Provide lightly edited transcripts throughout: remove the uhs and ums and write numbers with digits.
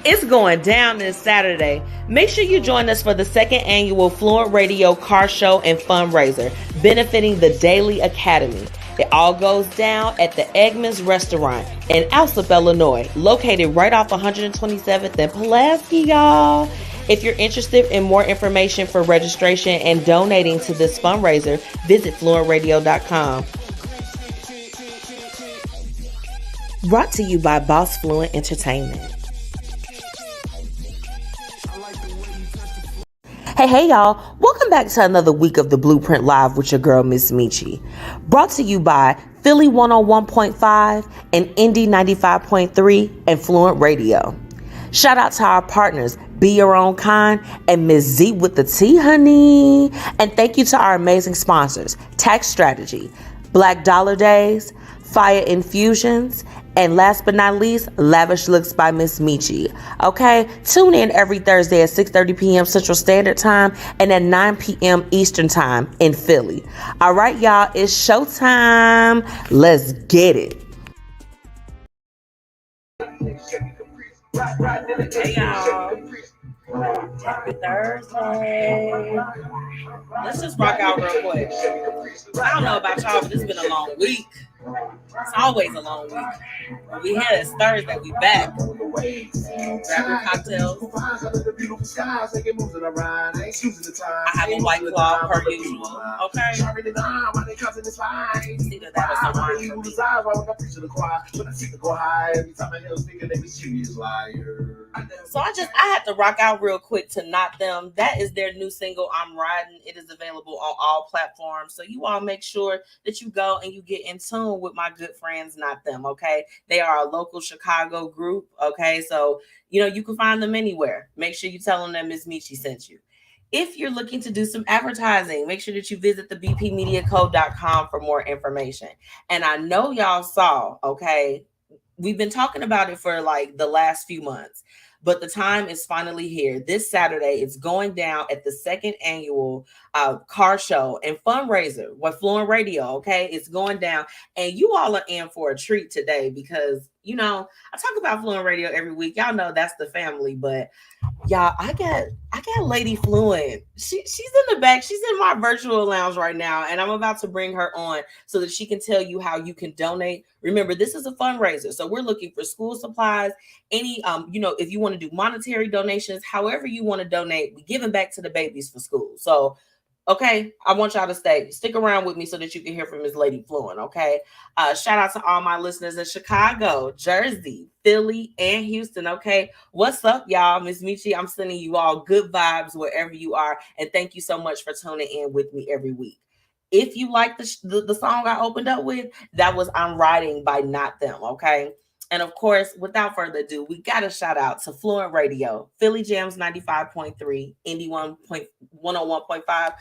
It's going down this Saturday. Make sure you join us for the second annual Fluent Radio Car Show and Fundraiser, benefiting the Daily Academy. It all goes down at the Eggman's Restaurant in Alsip, Illinois, located right off 127th and Pulaski, y'all. If you're interested in more information for registration and donating to this fundraiser, visit FluentRadio.com. Brought to you by BossFluent Entertainment. Hey, y'all. Welcome back to another week of the Blueprint Live with your girl, MzMetchi. Brought to you by Philly 101.5 and Indy 95.3 and Fluent Radio. Shout out to our partners, Be Your Own Kind and Ms. Zeewiththetea, honey. And thank you to our amazing sponsors, Tax Strategy, Black Dollar Days, Fiya Infusions, and last but not least, Lavish Looks by MzMetchi. Okay, tune in every Thursday at 6:30 p.m. Central Standard Time and at 9 p.m. Eastern Time in Philly. All right, y'all, it's showtime. Let's get it. Hey, y'all. Happy Thursday. Let's just rock out real quick. I don't know about y'all, but it's been a long week. It's always a long week. When we had it Thursday, we back. Grab your cocktails. I have a white claw per usual. Okay. Either that or some wine for me. So I had to rock out real quick to Not Them. That is their new single, I'm Riding. It is available on all platforms. So you all make sure that you go and you get in tune with my good friends, Not Them, okay? They are a local Chicago group, okay? So, you can find them anywhere. Make sure you tell them that MzMetchi sent you. If you're looking to do some advertising, make sure that you visit the bpmediacode.com for more information. And I know y'all saw, okay, we've been talking about it for like the last few months, but the time is finally here. This Saturday, it's going down at the second annual car show and fundraiser with Fluent Radio, okay? It's going down, and you all are in for a treat today because, I talk about Fluent Radio every week. Y'all know that's the family, but y'all, I got Laydie Fluent. She's in the back. She's in my virtual lounge right now, and I'm about to bring her on so that she can tell you how you can donate. Remember, this is a fundraiser, so we're looking for school supplies. Any, if you want to do monetary donations, however you want to donate, we're giving back to the babies for school. So, okay, I want y'all to stick around with me so that you can hear from Miss Laydie Fluent, okay? Shout out to all my listeners in Chicago, Jersey, Philly, and Houston, okay? What's up, y'all? MzMetchi, I'm sending you all good vibes wherever you are, and thank you so much for tuning in with me every week. If you like the song I opened up with, that was I'm Riding by Not Them, okay? And of course, without further ado, we got to shout out to Fluent Radio, Philly Jams 95.3, Indy 101.5,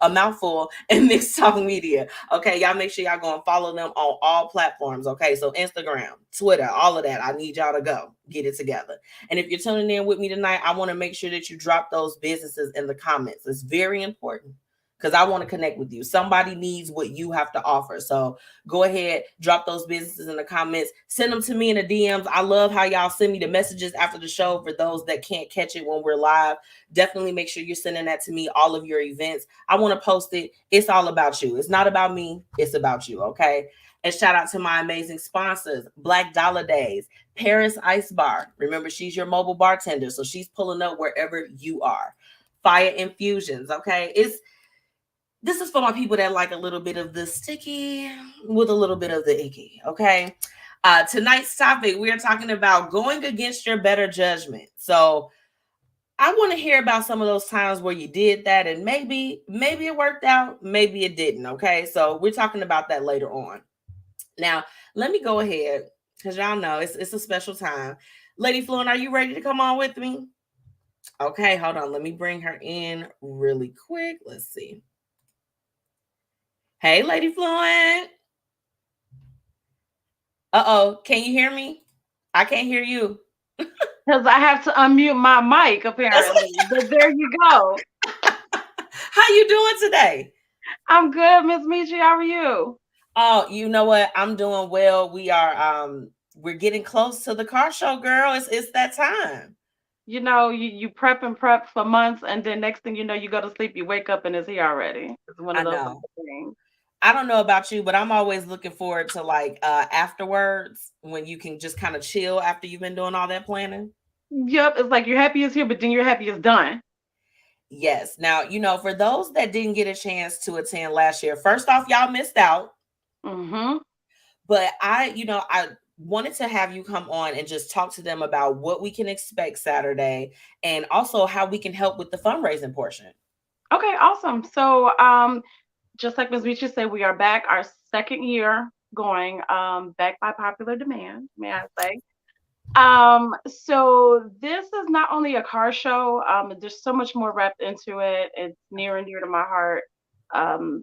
a mouthful, and Mixed Talk Media. Okay, y'all make sure y'all go and follow them on all platforms. Okay, so Instagram, Twitter, all of that. I need y'all to go get it together. And if you're tuning in with me tonight, I want to make sure that you drop those businesses in the comments. It's very important, because I want to connect with you. Somebody needs what you have to offer. So go ahead, drop those businesses in the comments. Send them to me in the DMs. I love how y'all send me the messages after the show for those that can't catch it when we're live. Definitely make sure you're sending that to me, all of your events. I want to post it. It's all about you. It's not about me. It's about you, okay? And shout out to my amazing sponsors, Black Dollar Days, Paris Ice Bar. Remember, she's your mobile bartender, so she's pulling up wherever you are. Fiya Infusions, okay? This is for my people that like a little bit of the sticky with a little bit of the icky, okay? Tonight's topic, we are talking about going against your better judgment. So I want to hear about some of those times where you did that and maybe it worked out, maybe it didn't, okay? So we're talking about that later on. Now, let me go ahead, because y'all know it's a special time. Laydie Fluent, are you ready to come on with me? Okay, hold on. Let me bring her in really quick. Let's see. Hey, Laydie Fluent. Uh-oh, can you hear me? I can't hear you. Because I have to unmute my mic, apparently. But there you go. How you doing today? I'm good, MzMetchi. How are you? Oh, you know what? I'm doing well. We are we're getting close to the car show, girl. It's that time. You know, you prep and prep for months, and then next thing you know, you go to sleep, you wake up, and it's here already. It's one I of those know. things. I don't know about you, but I'm always looking forward to like afterwards when you can just kind of chill after you've been doing all that planning. Yep, it's like you're happy it's here, but then you're happy it's done. Yes. Now, for those that didn't get a chance to attend last year, first off, y'all missed out. Mm-hmm. But I wanted to have you come on and just talk to them about what we can expect Saturday and also how we can help with the fundraising portion. Okay, awesome. So, just like MzMetchi said, we are back our second year going, back by popular demand, may I say. So this is not only a car show, there's so much more wrapped into it. It's near and dear to my heart.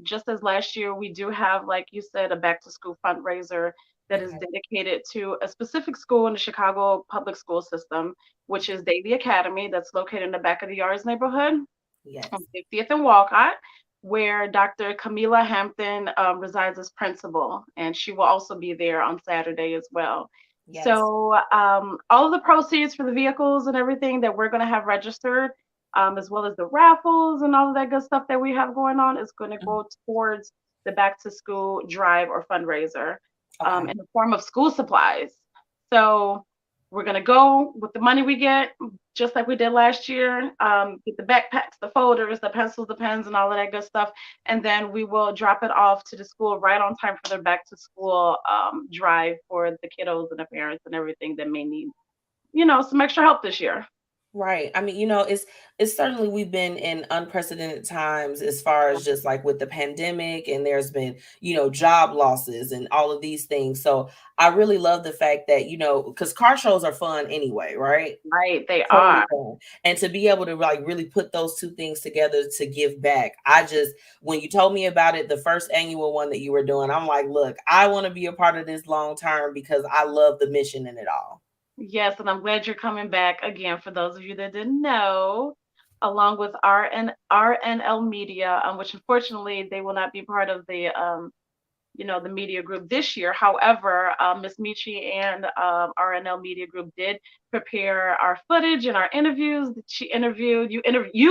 Just as last year, we do have, like you said, a back to school fundraiser that is Okay. dedicated to a specific school in the Chicago public school system, which is Davie Academy, that's located in the back of the Yards neighborhood on Yes. 50th and Walcott, where Dr. Camila Hampton resides as principal, and she will also be there on Saturday as well. Yes. So all of the proceeds for the vehicles and everything that we're going to have registered, as well as the raffles and all of that good stuff that we have going on, is going to Mhm. go towards the back to school drive or fundraiser Okay. in the form of school supplies. So we're going to go with the money we get, just like we did last year, get the backpacks, the folders, the pencils, the pens, and all of that good stuff. And then we will drop it off to the school right on time for their back to school drive for the kiddos and the parents and everything that may need, some extra help this year. Right. I mean, it's certainly we've been in unprecedented times as far as just like with the pandemic, and there's been, job losses and all of these things. So I really love the fact that, because car shows are fun anyway, right? Right, they Totally are. fun. And to be able to like really put those two things together to give back. When you told me about it, the first annual one that you were doing, I'm like, look, I want to be a part of this long term because I love the mission in it all. Yes, and I'm glad you're coming back again. For those of you that didn't know, along with RNL Media, which unfortunately they will not be part of the media group this year. However, Miss Michi and RNL Media Group did prepare our footage and our interviews that she interviewed. You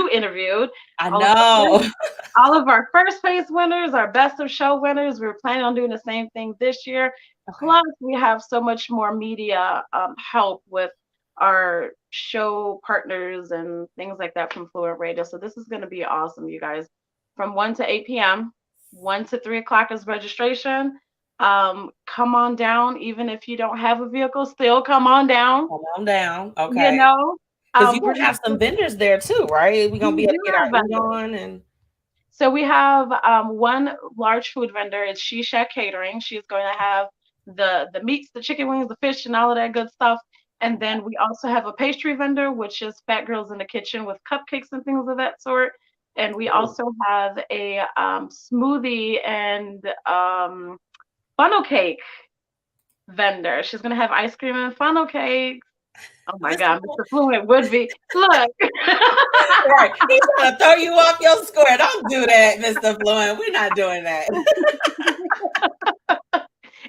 interviewed I all of our know. all of our first place winners, our best of show winners. We were planning on doing the same thing this year. Okay. Plus, we have so much more media help with our show partners and things like that from Fluent Radio. So this is going to be awesome, you guys. From 1 to 8 p.m., 1 to 3 o'clock is registration. Come on down, even if you don't have a vehicle, still come on down. Come on down. You Okay. know, Because you're gonna bring have some vendors there too, right? We're gonna be we able do to get have our eat vendors. on and So we have one large food vendor. It's She Shack Catering. She's going to have the meats, the chicken wings, the fish, and all of that good stuff. And then we also have a pastry vendor, which is Fat Girls in the Kitchen with cupcakes and things of that sort. And we ooh, also have a smoothie and funnel cake vendor. She's going to have ice cream and funnel cakes. Oh my Mr. God, Mr. Fluent would be. Look. Right. He's trying to throw you off your square. Don't do that, Mr. Fluent. We're not doing that.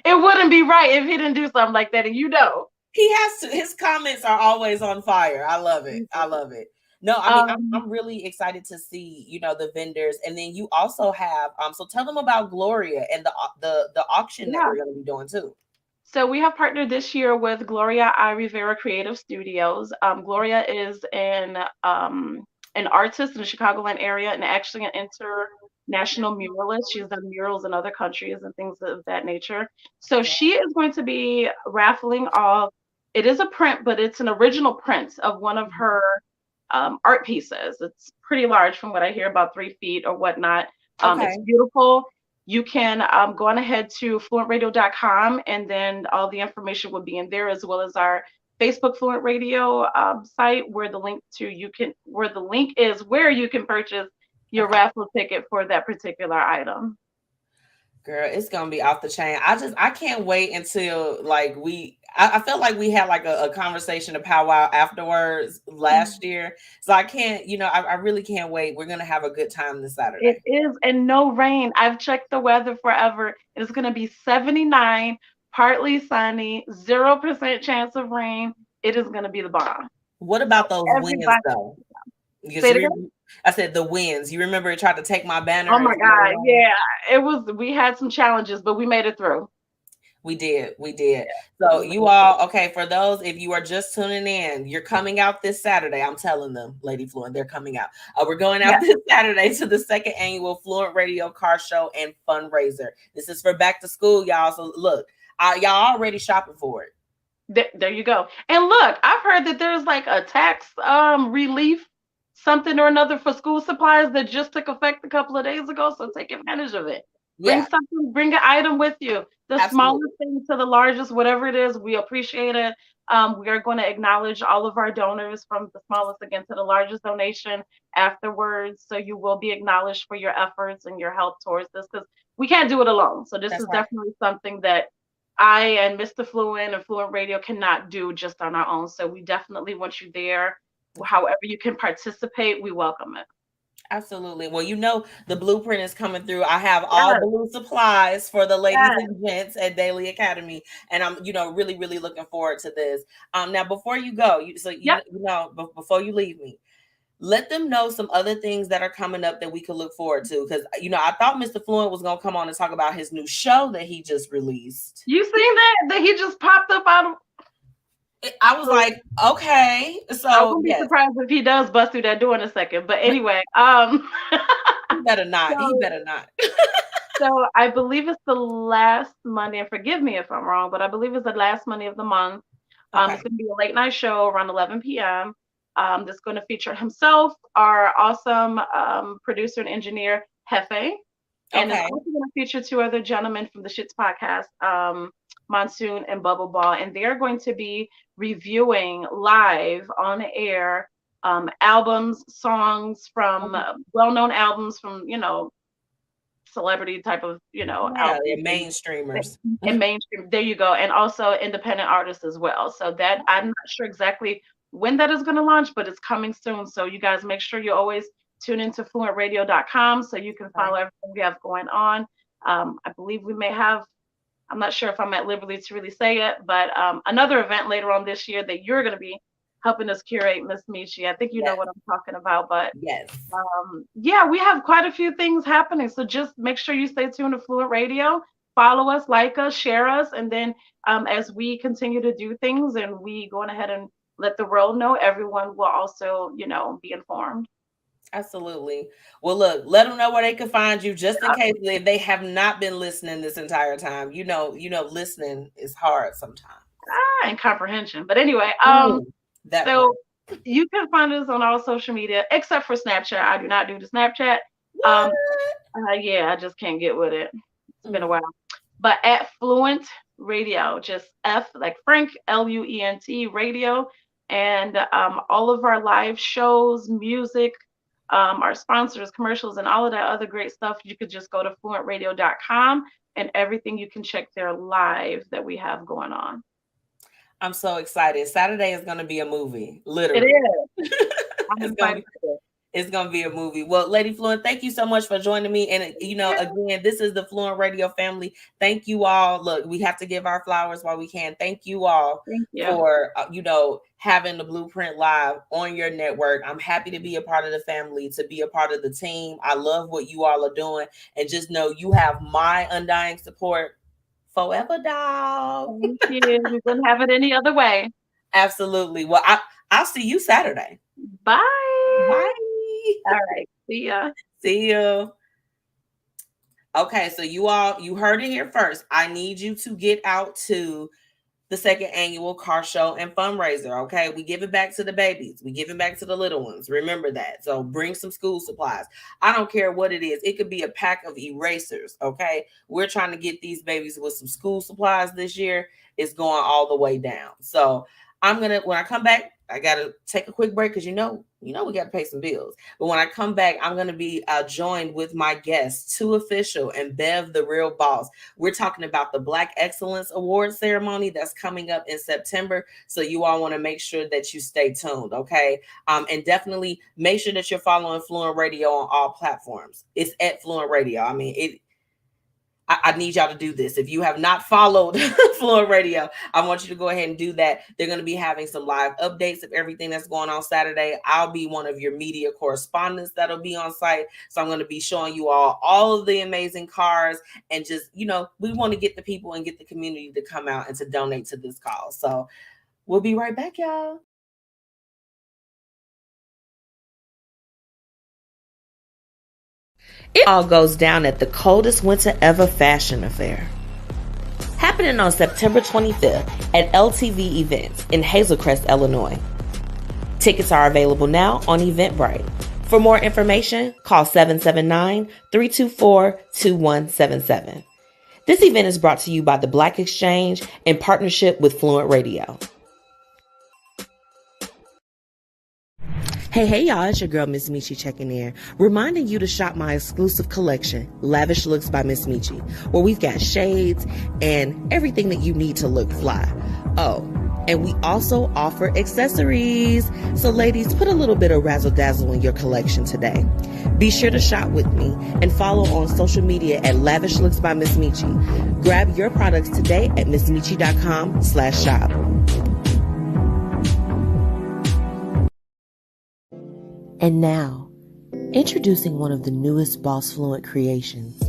It wouldn't be right if he didn't do something like that, and you know. He has to. His comments are always on fire. I love it. I love it. No, I mean, Um, I'm really excited to see, the vendors, and then you also have. So tell them about Gloria and the auction that yeah. we're going to be doing too. So we have partnered this year with Gloria I. Rivera Creative Studios. Gloria is an artist in the Chicagoland area and actually an international muralist. She's done murals in other countries and things of that nature. So Okay. she is going to be raffling off. It is a print, but it's an original print of one of her art pieces. It's pretty large from what I hear, about 3 feet or whatnot. It's Okay. beautiful. You can go on ahead to fluentradio.com, and then all the information will be in there, as well as our Facebook Fluent Radio site, where the link is where you can purchase your Okay. raffle ticket for that particular item. Girl, it's gonna be off the chain. I can't wait until like I felt like we had like a conversation, a powwow afterwards last year. So I can't, I really can't wait. We're gonna have a good time this Saturday. It is, and no rain. I've checked the weather forever. It's going to be 79 partly sunny, 0% chance of rain. It is going to be the bomb. What So about those winds everybody, though? Because say it again. I said the winds. You remember it tried to take my banner Oh and my float God. away? Yeah, it was, we had some challenges, but we made it through. We did. We did. So So we made you it through. all, okay, for those, if you are just tuning in, you're coming out this Saturday. I'm telling them, Laydie Fluent, they're coming out. We're going out Yeah. this Saturday to the second annual Fluent Radio Car Show and Fundraiser. This is for back to school, y'all. So look, y'all already shopping for it. There you go. And look, I've heard that there's like a tax relief, something or another for school supplies that just took effect a couple of days ago. So take advantage of it. Bring Yeah, something, bring an item with you. The absolutely. smallest thing to the largest, whatever it is, we appreciate it. We are going to acknowledge all of our donors from the smallest again to the largest donation afterwards. So you will be acknowledged for your efforts and your help towards this because we can't do it alone. So this That's is right. definitely something that I and Mr. Fluent and Fluent Radio cannot do just on our own. So we definitely want you there. However you can participate, we welcome it. Absolutely. Well, you know, the blueprint is coming through. I have all Yes, blue supplies for the ladies yes. and gents at Daily Academy, and I'm, really, really looking forward to this. Now, before you go, Yep. before you leave me, let them know some other things that are coming up that we could look forward to. Because I thought Mr. Fluent was gonna come on and talk about his new show that he just released. You seen that? That he just popped up out of. I was So like, okay, I so wouldn't be yes, surprised if he does bust through that door in a second. But anyway, he better not. He so better not. so I believe it's the last Monday, and forgive me if I'm wrong, but I believe it's the last Monday of the month. Okay. It's going to be a late night show around 11 p.m. That's going to feature himself, our awesome producer and engineer, Hefe. And it's Okay. also going to feature two other gentlemen from the Shits podcast, Monsoon and Bubble Ball. And they're going to be reviewing live on air albums, songs from well known albums from, celebrity type of, Yeah, albums they're mainstreamers. and mainstream. There you go. And also independent artists as well. So that I'm not sure exactly when that is going to launch, but it's coming soon. So you guys make sure you always tune into fluentradio.com so you can follow everything we have going on. I believe we may have, I'm not sure if I'm at liberty to really say it, but another event later on this year that you're going to be helping us curate, MzMetchi. I think you know Yes. what I'm talking about, but Yes. yeah, we have quite a few things happening. So just make sure you stay tuned to Fluent Radio. Follow us, like us, share us, and then as we continue to do things and we go on ahead and let the world know, everyone will also, be informed. Absolutely. Well, look, let them know where they can find you, just in case if they have not been listening this entire time. Listening is hard sometimes. And comprehension. But anyway, That part. so you can find us on all social media except for Snapchat. I do not do the Snapchat. What? Yeah, I just can't get with it. It's been a Mm. while. But at Fluent Radio, just F like Frank, Luent Radio, and all of our live shows, music, our sponsors, commercials, and all of that other great stuff. You could just go to fluentradio.com and everything you can check there live that we have going on. I'm so excited. Saturday is going to be a movie, It literally. is. I'm It's going to excited. be. It's going to be a movie. Well, Laydie Fluent, thank you so much for joining me. And, again, this is the Fluent Radio family. Thank you all. Look, we have to give our flowers while we can. Thank you all Thank you. for, having the Blueprint Live on your network. I'm happy to be a part of the family, to be a part of the team. I love what you all are doing. And just know you have my undying support forever, dog. Thank you. We wouldn't have it any other way. Absolutely. Well, I'll see you Saturday. Bye. Bye. All right. See ya. See you. Okay, so you heard it here first. I need you to get out to the second annual car show and fundraiser. Okay, we give it back to the babies. We give it back to the little ones. Remember that. So bring some school supplies. I don't care what it is. It could be a pack of erasers. Okay, we're trying to get these babies with some school supplies this year. It's going all the way down. So when I come back, I gotta take a quick break because we gotta pay some bills. But when I come back, I'm gonna be joined with my guests, Ta Official and Bev the Real Boss. We're talking about the Black Excellence Award ceremony that's coming up in September. So you all want to make sure that you stay tuned, okay? And definitely make sure that you're following Fluent Radio on all platforms. It's at Fluent Radio. I I need y'all to do this. If you have not followed Fluent Radio, I want you to go ahead and do that. They're going to be having some live updates of everything that's going on Saturday. I'll be one of your media correspondents that'll be on site. So I'm going to be showing you all of the amazing cars, and just, we want to get the people and get the community to come out and to donate to this cause. So we'll be right back, y'all. It all goes down at the coldest winter ever fashion affair, happening on September 25th at LTV Events in Hazel Crest, Illinois. Tickets are available now on Eventbrite. For more information, call 779-324-2177. This event is brought to you by the Black Exchange in partnership with FluentRadio. Hey, y'all, it's your girl, MzMetchi, checking in, reminding you to shop my exclusive collection, Lavish Looks by MzMetchi, where we've got shades and everything that you need to look fly. Oh, and we also offer accessories. So ladies, put a little bit of razzle dazzle in your collection today. Be sure to shop with me and follow on social media at Lavish Looks by MzMetchi. Grab your products today at MzMetchi.com/shop. And now, introducing one of the newest BossFluent creations,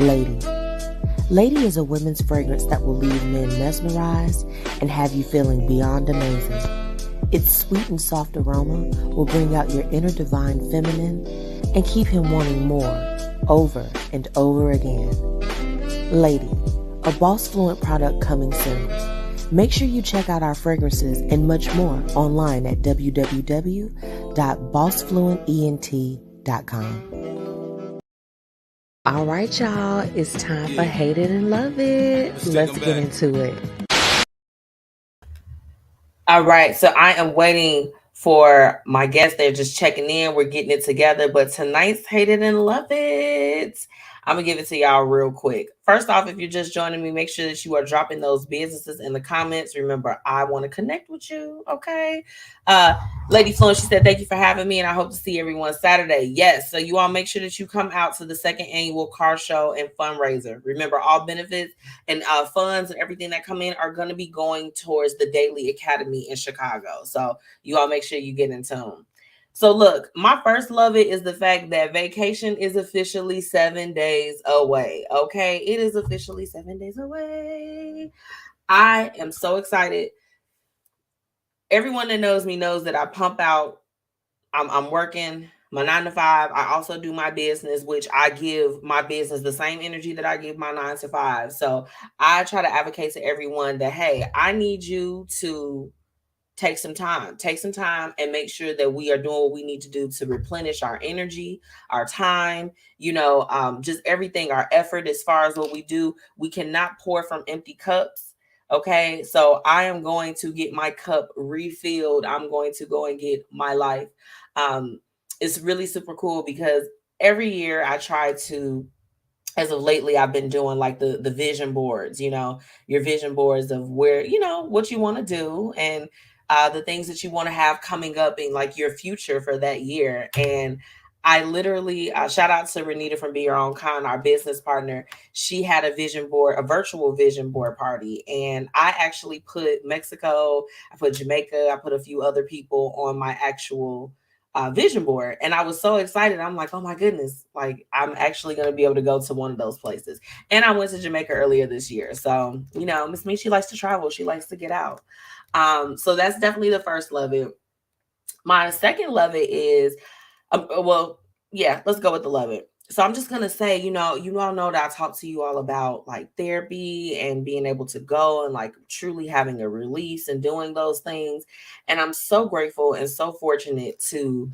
Laydie. Laydie is a women's fragrance that will leave men mesmerized and have you feeling beyond amazing. Its sweet and soft aroma will bring out your inner divine feminine and keep him wanting more, over and over again. Laydie, a BossFluent product coming soon. Make sure you check out our fragrances and much more online at www.bossfluentent.com. All right, y'all, it's time for Hate It and Love It. Let's get into it. All right, so I am waiting for my guests. They're just checking in. We're getting it together. But tonight's Hate It and Love It, I'm going to give it to y'all real quick. First off, if you're just joining me, make sure that you are dropping those businesses in the comments. Remember, I want to connect with you, okay? Laydie Fluent, she said, thank you for having me, and I hope to see everyone Saturday. Yes, so you all make sure that you come out to the second annual car show and fundraiser. Remember, all benefits and funds and everything that come in are going to be going towards the Daily Academy in Chicago. So you all make sure you get in tune. So look, my first love it is the fact that vacation is officially 7 days away. Okay, it is officially 7 days away. I am so excited. Everyone that knows me knows that I pump out. I'm working my 9 to 5. I also do my business, which I give my business the same energy that I give my 9 to 5. So I try to advocate to everyone that, hey, I need you to take some time and make sure that we are doing what we need to do to replenish our energy, our time, just everything, our effort as far as what we do. We cannot pour from empty cups. Okay. So I am going to get my cup refilled. I'm going to go and get my life. It's really super cool because every year I try to, as of lately, I've been doing like the vision boards, your vision boards of where, what you want to do and the things that you want to have coming up in like your future for that year. And I literally shout out to Renita from Be Your Own Kind, our business partner. She had a vision board, a virtual vision board party. And I actually put Mexico, I put Jamaica, I put a few other people on my actual vision board. And I was so excited. I'm like, oh my goodness, like I'm actually going to be able to go to one of those places. And I went to Jamaica earlier this year. So, MzMetchi, she likes to travel. She likes to get out. So that's definitely the first love it. My second love it is, let's go with the love it. So I'm just going to say, you all know that I talked to you all about like therapy and being able to go and like truly having a release and doing those things. And I'm so grateful and so fortunate to,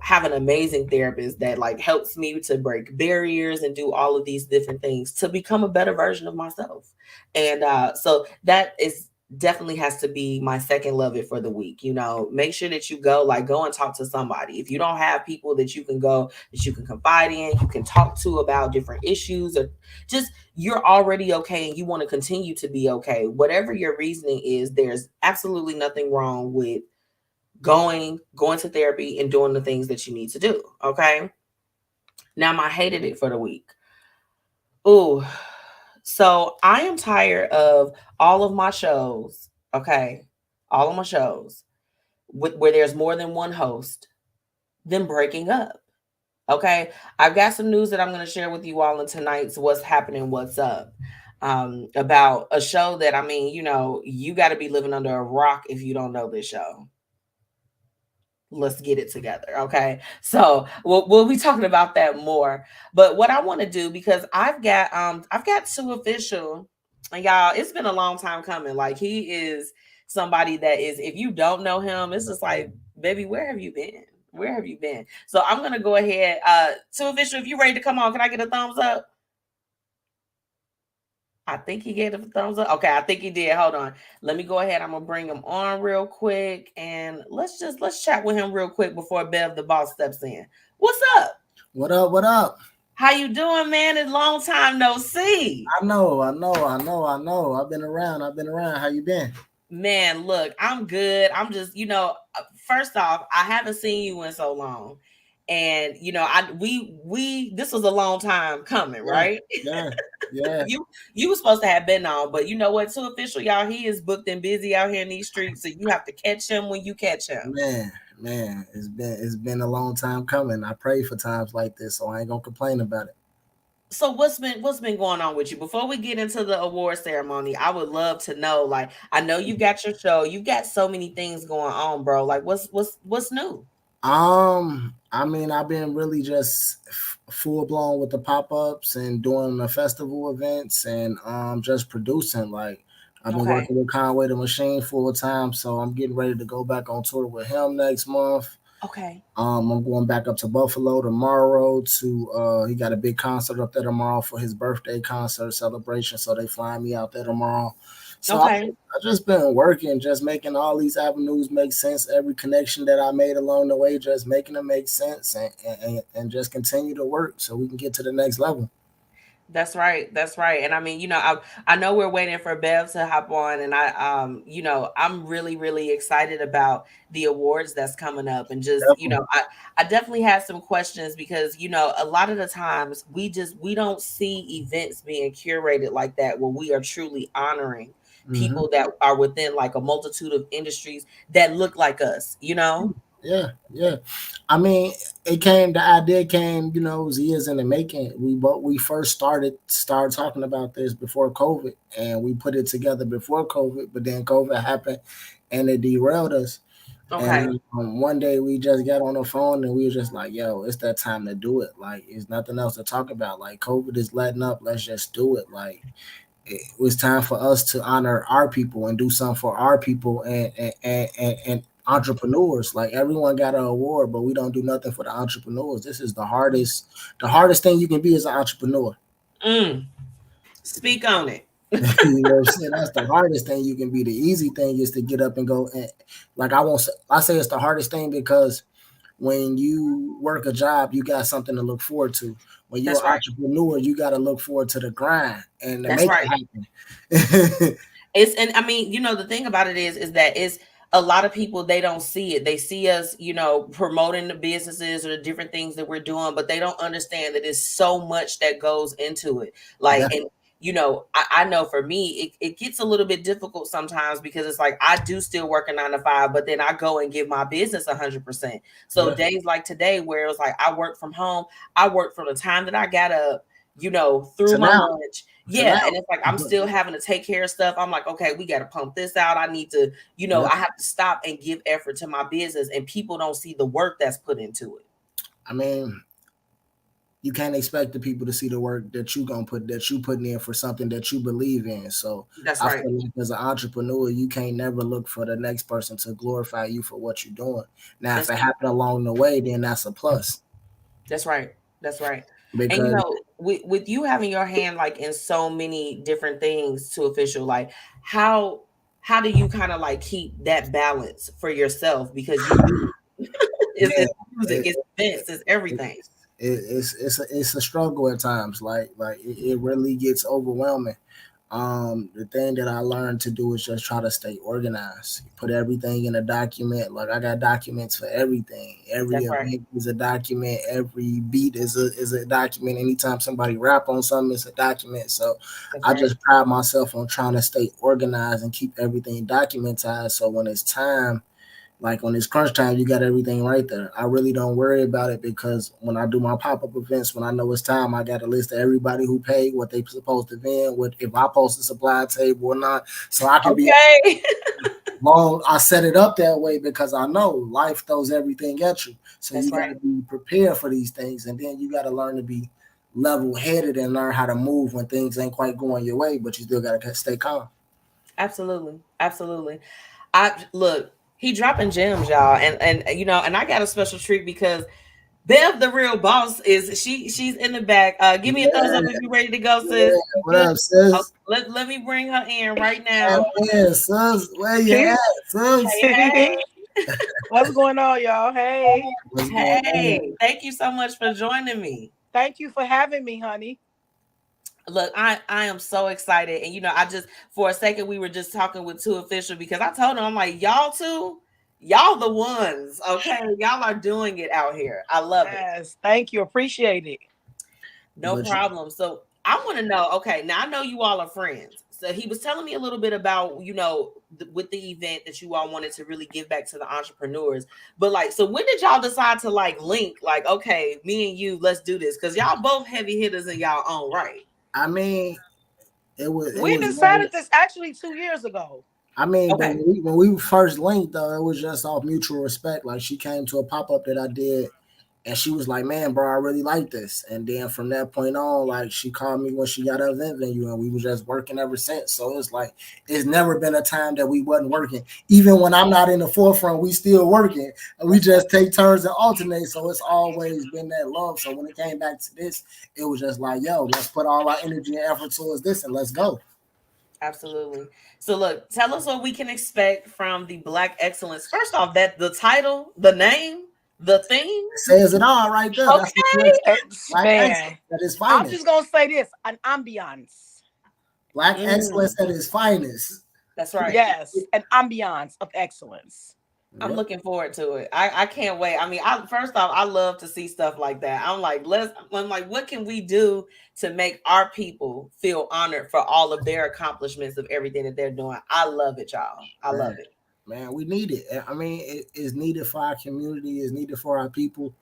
have an amazing therapist that like helps me to break barriers and do all of these different things to become a better version of myself. And so that is definitely has to be my second love it for the week. Make sure that you go and talk to somebody. If you don't have people that you can go, that you can confide in, you can talk to about different issues, or just you're already okay and you want to continue to be okay, whatever your reasoning is, there's absolutely nothing wrong with going to therapy and doing the things that you need to do. Okay. Now my hated it for the week. Ooh, so I am tired of all of my shows. Okay, all of my shows where there's more than one host, them breaking up. Okay, I've got some news that I'm going to share with you all in tonight's What's Happening, What's Up. About a show that, I mean, you got to be living under a rock if you don't know this show. Let's get it together. Okay, so we'll be talking about that more. But what I want to do, because I've got two official, and y'all, it's been a long time coming. Like, he is somebody that is, if you don't know him, it's just like, baby, where have you been? Where have you been? So I'm gonna go ahead. Two official, if you ready to come on, can I get a thumbs up? I think he gave it a thumbs up. Okay, I think he did. Hold on. Let me go ahead. I'm gonna bring him on real quick, and let's chat with him real quick before Bev the boss steps in. What's up? What up? What up? How you doing, man? It's long time no see. I know. I've been around. How you been? Man, look, I'm good. I'm just, first off, I haven't seen you in so long. And we this was a long time coming, right? Yeah. Yeah. You were supposed to have been on, but you know what? Too official, y'all. He is booked and busy out here in these streets, so you have to catch him when you catch him. Man, it's been a long time coming. I pray for times like this, so I ain't gonna complain about it. So what's been going on with you? Before we get into the award ceremony, I would love to know. Like, I know you got your show, you got so many things going on, bro. Like, what's new? I mean, I've been really just full blown with the pop ups and doing the festival events and just producing. Like, I've been Okay. working with Conway the Machine full time, so I'm getting ready to go back on tour with him next month. Okay. I'm going back up to Buffalo tomorrow to he got a big concert up there tomorrow for his birthday concert celebration. So they flying me out there tomorrow. So Okay. I just been working, just making all these avenues make sense. Every connection that I made along the way, just making them make sense and just continue to work so we can get to the next level. That's right. That's right. And I mean, I know we're waiting for Bev to hop on, and I'm really, really excited about the awards that's coming up. And just, Definitely. I definitely have some questions because, a lot of the times we don't see events being curated like that where we are truly honoring Hmm. people that are within like a multitude of industries that look like us. Yeah. I mean, the idea came, it was years in the making. We first started talking about this before COVID, and we put it together before COVID, but then COVID happened, and it derailed us. Okay. And one day we just got on the phone and we were just like, "Yo, it's that time to do it. Like, it's nothing else to talk about. Like, COVID is letting up. Let's just do it. Like, it was time for us to honor our people and do something for our people and entrepreneurs. Like, everyone got an award, but we don't do nothing for the entrepreneurs. This is the hardest thing you can be as an entrepreneur. Mm, speak on it. You know what I'm saying? That's the hardest thing you can be. The easy thing is to get up and go. And like, I say it's the hardest thing because when you work a job, you got something to look forward to. When you're That's an right. entrepreneur, you got to look forward to the grind and to That's make right. it happen. And I mean, the thing about it is that it's a lot of people, they don't see it. They see us, promoting the businesses or the different things that we're doing, but they don't understand that there's so much that goes into it. Like, Yeah, and I know for me, it gets a little bit difficult sometimes because it's like I do still work a 9 to 5, but then I go and give my business 100%. So yeah. days like today, where it was like I work from home, I work from the time that I got up, through To my now, lunch. to Yeah, now. and it's like I'm still having to take care of stuff. I'm like, okay, we got to pump this out. I need to, Yeah. I have to stop and give effort to my business, and people don't see the work that's put into it. I mean, you can't expect the people to see the work that you putting in for something that you believe in. So That's I right. feel like as an entrepreneur, you can't never look for the next person to glorify you for what you're doing. Now, if That's it happened along the way, then that's a plus that's right. That's right. And because with you having your hand like in so many different things to official, like how how do you kind of like keep that balance for yourself because you do it's man, music, it, it's events, it's it, everything. it's a struggle at times. Like it really gets overwhelming. The thing that I learned to do is just try to stay organized. Put everything in a document. Like I got documents for everything. Every That's right. event is a document. Every beat is a document. Anytime somebody rap on something, it's a document. So That's I right. just pride myself on trying to stay organized and keep everything documentized. So when it's time, like when it's crunch time, you got everything right there. I really don't worry about it because when I do my pop-up events, when I know it's time, I got a list of everybody who paid, what they supposed to vend, what if I post a supply table or not. So I can be Okay. long. I set it up that way because I know life throws everything at you. So That's you got right. to be prepared for these things. And then you got to learn to be level-headed and learn how to move when things ain't quite going your way, but you still got to stay calm. Absolutely. Absolutely. I look, he dropping gems, y'all. And you know, and I got a special treat because Bev, the real boss, is she's in the back. Give me a thumbs up Yeah, if you're ready to go, yeah. sis. You What good? up, Oh, sis? let me bring her in right now. Yeah, sis. Where you Hey, at, sis? Hey, hey. what's going on, y'all? Hey, What's going on? Hey, thank you so much for joining me. thank you for having me, honey. Look, I am so excited. And you know, I just for a second we were just talking with two official because I told him I'm like, y'all two, y'all the ones, okay? Y'all are doing it out here. I love it. Yes, thank you. Appreciate it. No But you, problem. So I want to know, okay, now I know you all are friends. So he was telling me a little bit about, you know, with the event that you all wanted to really give back to the entrepreneurs. But like, so when did y'all decide to like link, like, okay, me and you, let's do this? Because y'all both heavy hitters in y'all own right. I mean, it We was one. decided this actually 2 years ago. I mean, but Okay. when we first linked, though, it was just off mutual respect. Like she came to a pop up that I did, and she was like, "Man, bro, I really like this." And then from that point on, like she called me when she got her event venue, and we was just working ever since. So it's like it's never been a time that we wasn't working. Even when I'm not in the forefront, we still working, and we That's right. just take turns and alternate. So it's always been that love. So when it came back to this, it was just like, "Yo, let's put all our energy and effort towards this, and let's go." Absolutely. So look, tell us what we can expect from the Black Excellence. First off, that the title, the name, the theme. Says it all right there. That's what you Okay. expect. Black excellence Man, at its I'm finest. just gonna say this: an ambiance. Black Mm, excellence at its finest. that's right. Yes, an ambiance of excellence. I'm Yep. looking forward to it. I can't wait. I mean, I first off, I love to see stuff like that. I'm like, what can we do to make our people feel honored for all of their accomplishments of everything that they're doing? I love it, y'all. I love Man, it. man, we need it. I mean, it is needed for our community. It's needed for our people.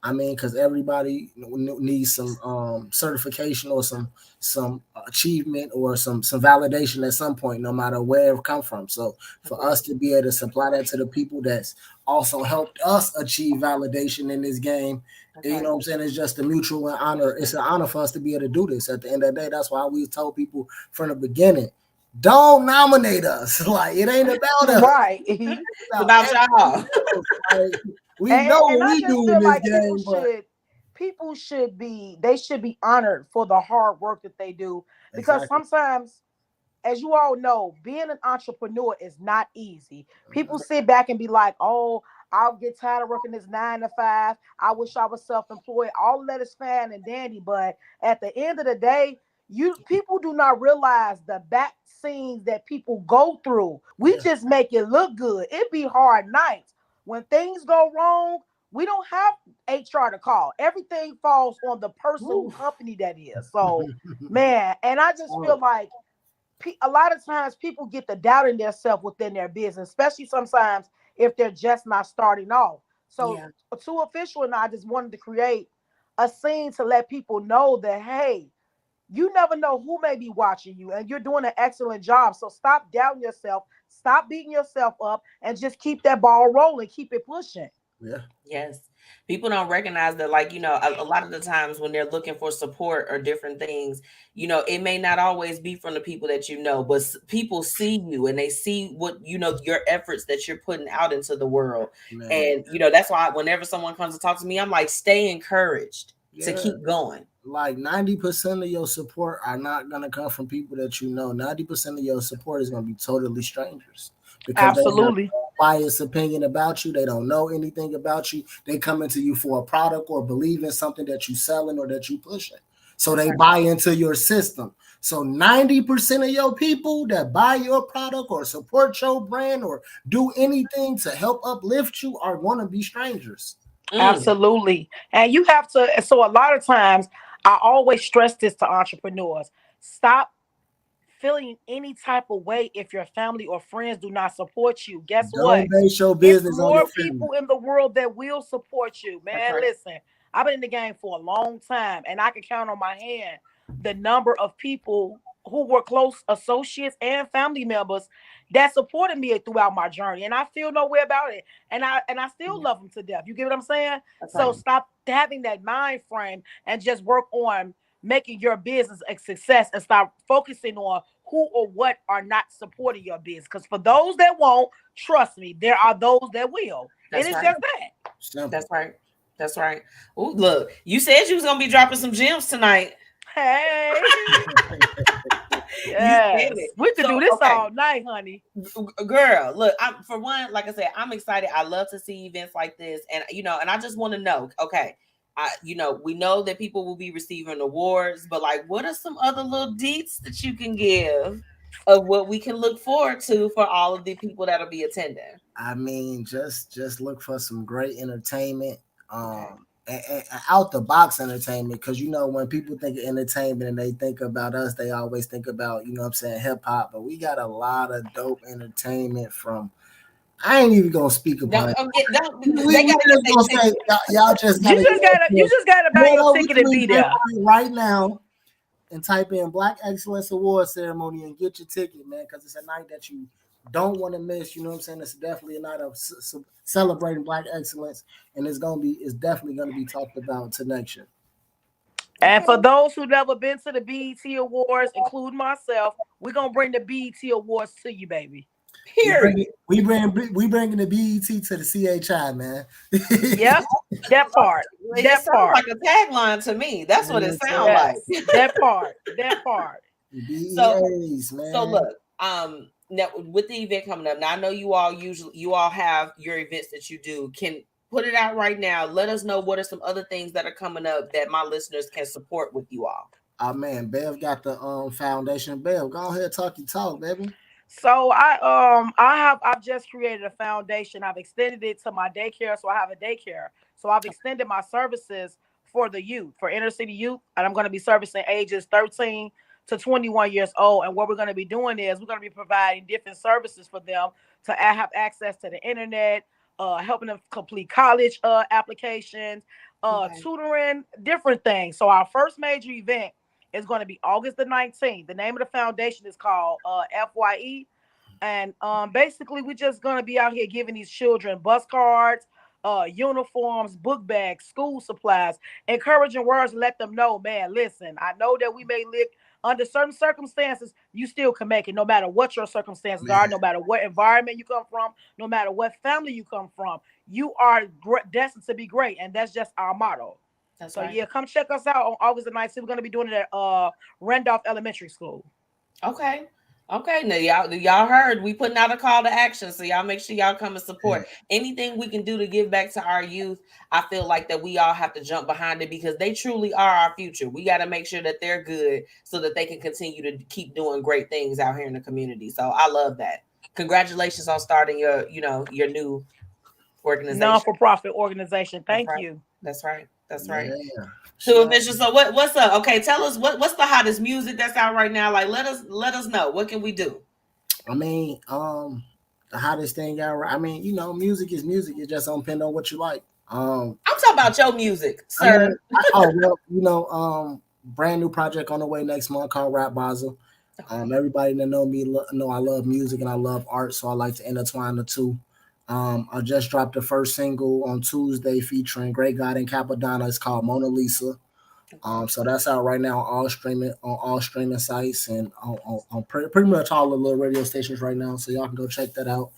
I mean, because everybody needs some certification or some achievement or some validation at some point, no matter where it come from. So for us to be able to supply that to the people that's also helped us achieve validation in this game, That's you right. know what I'm saying? It's just a mutual honor. It's an honor for us to be able to do this. At the end of the day, that's why we told people from the beginning, don't nominate us. Like it ain't about us. Right. It's It's about about everybody y'all. else. Like we know And what I we just do in feel this like game, but they should be honored for the hard work that they do because exactly. sometimes, as you all know, being an entrepreneur is not easy. People sit back and be like, "Oh, I'll get tired of working this 9 to 5. I wish I was self-employed." All of that is fine and dandy, but at the end of the day, you people do not realize the back scenes that people go through. We Yeah. just make it look good. It be hard nights when things go wrong. We don't have HR to call. Everything falls on the person who Woo. company that is. So, man, and I just feel Oh, like a lot of times people get the doubt in themselves within their business, especially sometimes if they're just not starting off. So, Yeah. two official and I just wanted to create a scene to let people know that, hey, you never know who may be watching you and you're doing an excellent job. So, stop doubting yourself, stop beating yourself up, and just keep that ball rolling, keep it pushing. yeah. Yes. People don't recognize that, like, you know, a lot of the times when they're looking for support or different things, you know, it may not always be from the people that you know, but people see you and they see what, you know, your efforts that you're putting out into the world. Man. And, you know, that's why whenever someone comes to talk to me, I'm like, stay encouraged to Yeah. keep going. Like 90% of your support are not gonna come from people that you know. 90% of your support is gonna be totally strangers because they have Absolutely. a biased opinion about you. They don't know anything about you. They come into you for a product or believe in something that you selling or that you pushing. So That's they right. buy into your system. So 90% of your people that buy your product or support your brand or do anything to help uplift you are going to be strangers. Absolutely. And you have to, so a lot of times I always stress this to entrepreneurs. Stop feeling any type of way if your family or friends do not support you. Guess what? Don't base your It's business on more your family. people in the world that will support you, man. right. Listen, I've been in the game for a long time, and I can count on my hand the number of people who were close associates and family members that supported me throughout my journey, and I feel no way about it. And I still love them to death. You get what I'm saying? That's So right. stop having that mind frame and just work on making your business a success and stop focusing on who or what are not supporting your business. Because for those that won't, trust me, there are those that will. That's It is right. just that. Simple. That's right. That's right. Oh, look, you said you was gonna be dropping some gems tonight. Hey, You yes, said it. we could So, do this okay. all night, honey. Girl, look, I'm for one, like I said, I'm excited. I love to see events like this, and and I just want to know, okay, we know that people will be receiving awards, but like, what are some other little deets that you can give of what we can look forward to for all of the people that'll be attending? I mean, just look for some great entertainment. Okay. And out the box entertainment, because when people think of entertainment and they think about us, they always think about hip hop. But we got a lot of dope entertainment from. I ain't even gonna speak about it. They gotta just get gonna say y'all just You gotta just gotta buy your ticket and be there. right now and type in Black Excellence Award Ceremony and get your ticket, man, because it's a night that you don't want to miss. You know what I'm saying? It's definitely a night of celebrating Black excellence, and it's definitely gonna be talked about to next year. And for those who never been to the BET Awards, including myself, we're gonna bring the BET Awards to you, baby. Period. We bringing the BET to the CHI, man. Yep, that part. It That sounds part. like a tagline to me. That's what it sounds like. Yes, that part. That part. BEAs, man. So look, now with the event coming up, now I know you all have your events that you do. Can put it out right now. Let us know what are some other things that are coming up that my listeners can support with you all. Oh man, Bev got the foundation. Bev, go ahead, talk, baby. So I've just created a foundation. I've extended it to my daycare, so I have a daycare. So I've extended my services for the youth, for inner city youth, and I'm going to be servicing ages 13 to 21 years old. And what we're going to be doing is we're going to be providing different services for them to have access to the internet, helping them complete college applications, tutoring, different things. So our first major event is going to be August the 19th. The name of the foundation is called FYE. And basically, we're just going to be out here giving these children bus cards, uniforms, book bags, school supplies, encouraging words, let them know, man, listen, I know that we may live under certain circumstances, you still can make it no matter what your circumstances are, no matter what environment you come from, no matter what family you come from. You are destined to be great. And that's just our motto. That's so right. Yeah, come check us out on August the 19th. We're going to be doing it at Randolph Elementary School. Okay. Now y'all heard we putting out a call to action, so y'all make sure y'all come and support. Anything we can do to give back to our youth. I feel like that we all have to jump behind it because they truly are our future. We got to make sure that they're good so that they can continue to keep doing great things out here in the community. So I love that. Congratulations on starting your new organization, non-for-profit organization. Thank you. That's right. Yeah. So Official, so what's up? Okay, tell us what's the hottest music that's out right now. Like let us know. What can we do? I mean, the hottest thing out right. I mean, music is music. It just don't depend on what you like. I'm talking about your music, sir. Brand new project on the way next month called Rap Basel. Everybody that know me know I love music and I love art, so I like to intertwine the two. I just dropped the first single on Tuesday featuring Great God and Capadonna. It's called Mona Lisa. So that's out right now on all streaming sites and on pretty much all the little radio stations right now. So y'all can go check that out.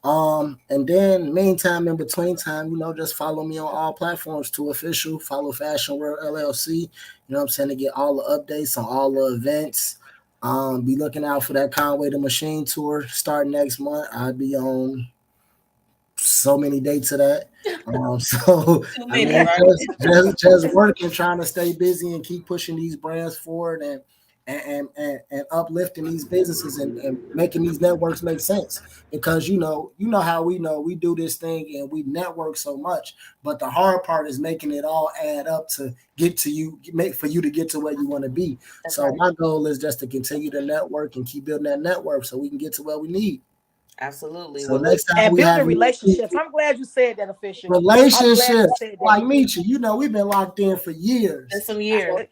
And then meantime, in between time, just follow me on all platforms to Official. Follow Fashion World LLC. You know what I'm saying, to get all the updates on all the events. Be looking out for that Conway the Machine tour starting next month. I'll be on so many dates of that. Just working, trying to stay busy and keep pushing these brands forward and and uplifting these businesses and making these networks make sense. Because you know how we do this thing and we network so much, but the hard part is making it all add up to get to you, for you to get to where you want to be. That's so right. my goal is just to continue to network and keep building that network so we can get to where we need. Absolutely. So next time and we have building relationships. I'm glad you said that, Official. I'm glad you relationships said that. like MzMetchi, we've been locked in for years. in some years.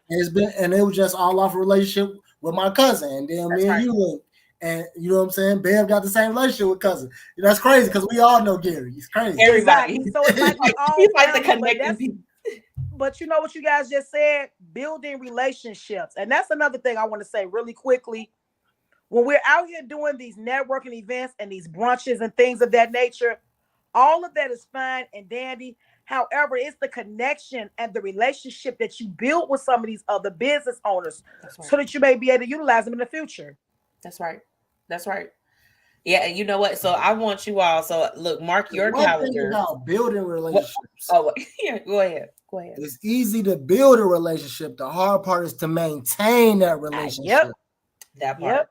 And it was just all off a relationship with my cousin, and then That's me and right. you linked. And you know what I'm saying? Bev got the same relationship with cousin. That's crazy because we all know Gary. He's crazy. Everybody. Exactly. So it's like we all He's like the family, but connecting people. But you know what you guys just said? Building relationships. And that's another thing I want to say really quickly. When we're out here doing these networking events and these brunches and things of that nature, all of that is fine and dandy. However, it's the connection and the relationship that you build with some of these other business owners so that you may be able to utilize them in the future. That's right. That's right. Yeah, and you know what? So I want you all. So look, mark your calendar. About building relationships. Yeah. Go ahead. It's easy to build a relationship. The hard part is to maintain that relationship. That part.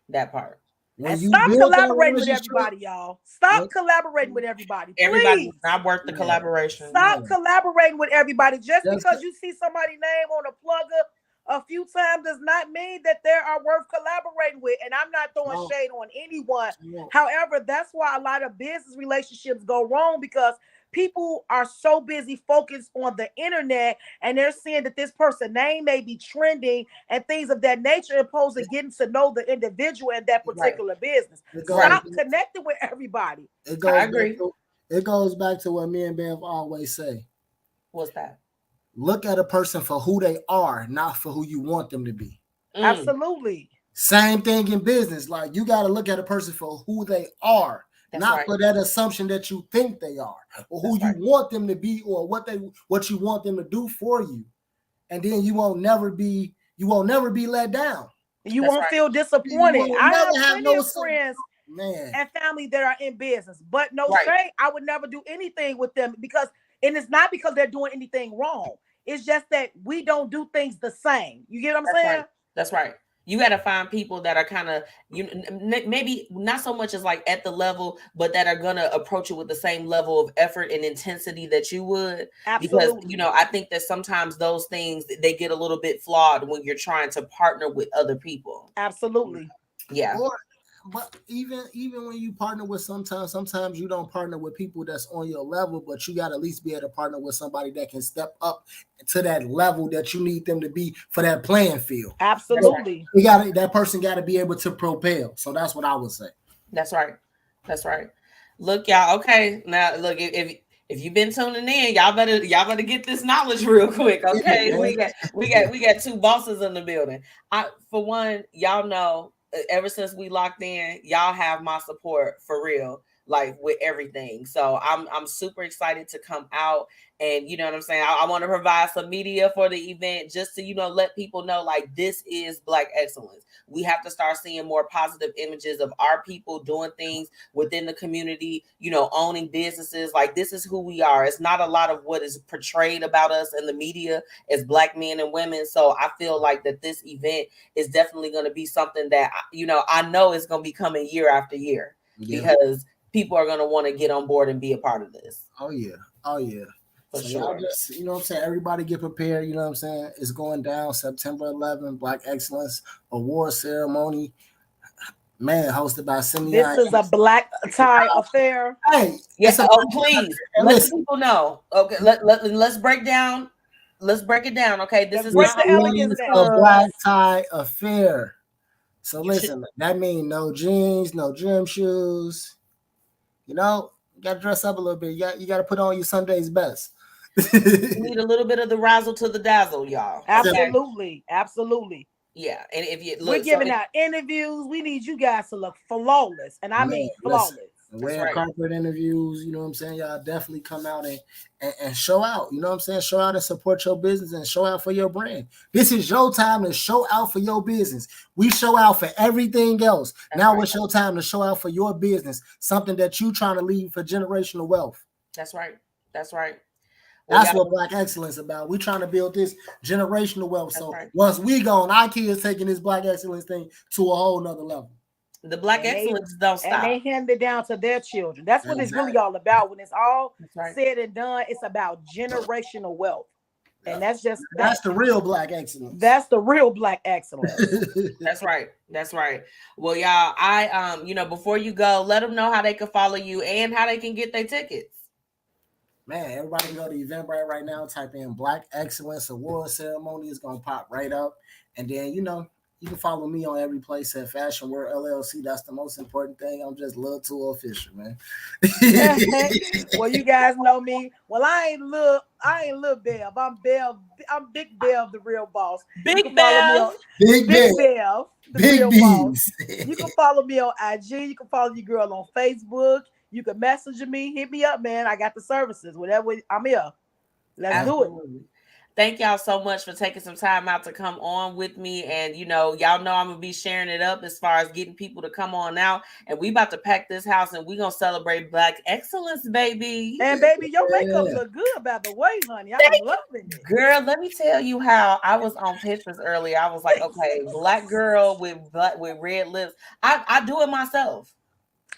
That part. And stop collaborating with everybody, y'all. Stop collaborating with everybody. Please. Everybody not worth the collaboration. Stop collaborating with everybody. Just because you see somebody's name on a plugger a few times does not mean that they are worth collaborating with. And I'm not throwing shade on anyone. However, that's why a lot of business relationships go wrong, because people are so busy focused on the internet and they're seeing that this person's name may be trending and things of that nature, opposed to getting to know the individual in that particular business. Stop connecting with everybody. I agree. It goes back to what me and Bev always say. What's that? Look at a person for who they are, not for who you want them to be. Absolutely. Same thing in business. Like, you got to look at a person for who they are. That's not for that assumption that you think they are, or who you want them to be, or what you want them to do for you. And then you won't never be let down. You won't feel disappointed. I have plenty of friends and family that are in business, but shade, I would never do anything with them and it's not because they're doing anything wrong. It's just that we don't do things the same. You get what I'm saying? That's right. You got to find people that are kind of, maybe not so much as like at the level, but that are going to approach it with the same level of effort and intensity that you would. Absolutely. Because, I think that sometimes those things, they get a little bit flawed when you're trying to partner with other people. Absolutely. Yeah. But even when you partner with sometimes you don't partner with people that's on your level, but you got to at least be able to partner with somebody that can step up to that level that you need them to be for that playing field. Absolutely. That person got to be able to propel. So that's what I would say. That's right. That's right. Look, y'all. Okay. Now look, if you've been tuning in, y'all better get this knowledge real quick. Okay. we got two bosses in the building. For one, y'all know, ever since we locked in, y'all have my support for real, like with everything. So I'm super excited to come out, and you know what I'm saying. I want to provide some media for the event just to let people know, like, this is Black excellence. We have to start seeing more positive images of our people doing things within the community, owning businesses. Like, this is who we are. It's not a lot of what is portrayed about us in the media as Black men and women. So I feel like that this event is definitely going to be something that, I know is going to be coming year after year, because people are going to want to get on board and be a part of this. Oh yeah. For so sure. Just, what I'm saying? Everybody get prepared. You know what I'm saying? It's going down September 11th, Black Excellence Award Ceremony. Man, hosted by Simeon. This is a black tie affair. Hey, yes. Please let people know. Okay, let's break down. Let's break it down. Okay, this is not a black tie affair. So listen, that means no jeans, no gym shoes. You got to dress up a little bit. You got to put on your Sunday's best. You need a little bit of the razzle to the dazzle, y'all. Absolutely. Absolutely. Yeah. And if you look, we're giving out interviews, we need you guys to look flawless. And I mean flawless. Wearing corporate interviews, you know what I'm saying? Y'all definitely come out and show out. You know what I'm saying? Show out and support your business and show out for your brand. This is your time to show out for your business. We show out for everything else. It's your time to show out for your business, something that you trying to leave for generational wealth. That's right. That's right. That's what Black excellence about. We're trying to build this generational wealth. So once we gone, our kids taking this Black excellence thing to a whole nother level. The Black excellence don't stop. And they hand it down to their children. That's what it's really all about. When it's all said and done, it's about generational wealth. And that's the real Black excellence. That's the real Black excellence. That's right. That's right. Well, y'all, I before you go, let them know how they can follow you and how they can get their tickets. Man, everybody can go to Eventbrite right now. Type in Black Excellence Award Ceremony. It's gonna pop right up. And then you can follow me on every place at Fashion World LLC. That's the most important thing. I'm just little too official, man. Well, you guys know me. Well, I ain't little Bev. I'm Bev. I'm Big Bev, the real boss. Big Bev. Big Bev. The real boss. You can follow me on IG. You can follow your girl on Facebook. You can message me. Hit me up, man. I got the services. Whatever, I'm here. Let's do it. Thank y'all so much for taking some time out to come on with me. And, y'all know I'm going to be sharing it up as far as getting people to come on out. And we about to pack this house and we going to celebrate Black excellence, baby. And, baby, your makeup look good, by the way, honey. I'm loving it. Girl, let me tell you how I was on Pinterest earlier. I was like, okay, Black girl with red lips. I do it myself.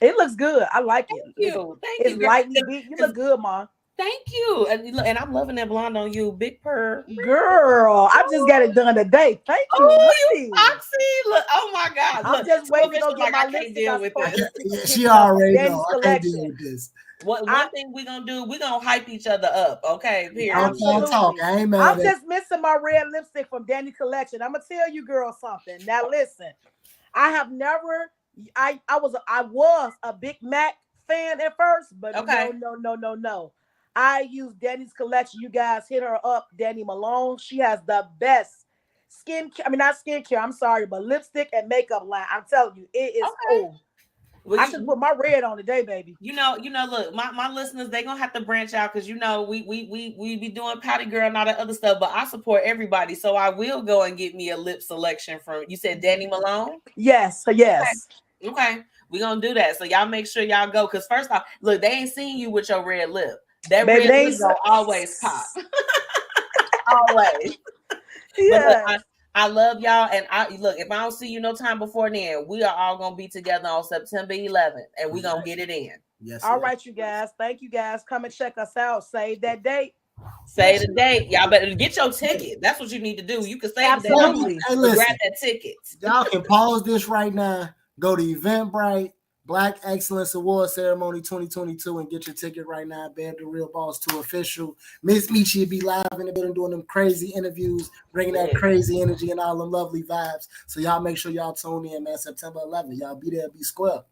It looks good. I like it. Thank you. It's lightly beat. You look good, Mom. Thank you. And I'm loving that blonde on you. Big purr. Girl, I just got it done today. Thank you. Oh, you foxy. Look, oh my God. I'm just waiting to go get my lipstick. Deal with this. She already knows. I can't deal with this. One thing we're going to do, we're going to hype each other up. Okay, period. I'm just missing my red lipstick from Danny Collection. I'm going to tell you girls something. Now, listen. I have never... I was a Big Mac fan at first, but no. I use Danny's Collection. You guys hit her up, Danny Malone. She has the best not skincare. I'm sorry, but lipstick and makeup line. I'm telling you, it is cool. Well, I should put my red on today, baby. Look, my listeners, they're gonna have to branch out because we be doing Patty Girl and all that other stuff, but I support everybody. So I will go and get me a lip selection from, you said Danny Malone? Yes. Okay. We're gonna do that. So y'all make sure y'all go. Cause first off, look, they ain't seen you with your red lip. That baby, red lip gonna always pop. Always. Yeah. Look, I love y'all. And if I don't see you no time before then, we are all gonna be together on September 11th and we're gonna get it in. Yes. All right, you guys. Thank you guys. Come and check us out. Save that date. Say the date. Y'all better get your ticket. That's what you need to do. You can save the date. Hey, listen, grab that ticket. Y'all can pause this right now. Go to Eventbrite, Black Excellence Award Ceremony 2022 and get your ticket right now. Bear the Real Boss 2 official. MzMetchi will be live in the building doing them crazy interviews, bringing that crazy energy and all them lovely vibes. So y'all make sure y'all tune in, man. September 11th. Y'all be there, be square.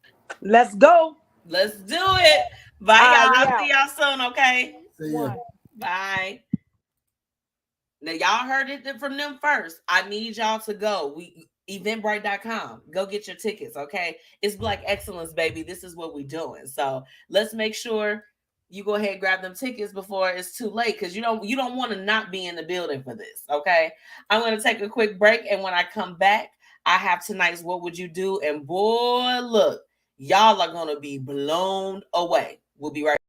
Let's go. Let's do it. Bye, y'all. I'll see y'all soon, okay? See ya. Bye. Now, y'all heard it from them first. I need y'all to go. Eventbrite.com. Go get your tickets, okay? It's Black excellence, baby. This is what we're doing. So let's make sure you go ahead and grab them tickets before it's too late, because you don't want to not be in the building for this, okay? I'm going to take a quick break, and when I come back, I have tonight's What Would You Do? And boy, look, y'all are going to be blown away. We'll be right back.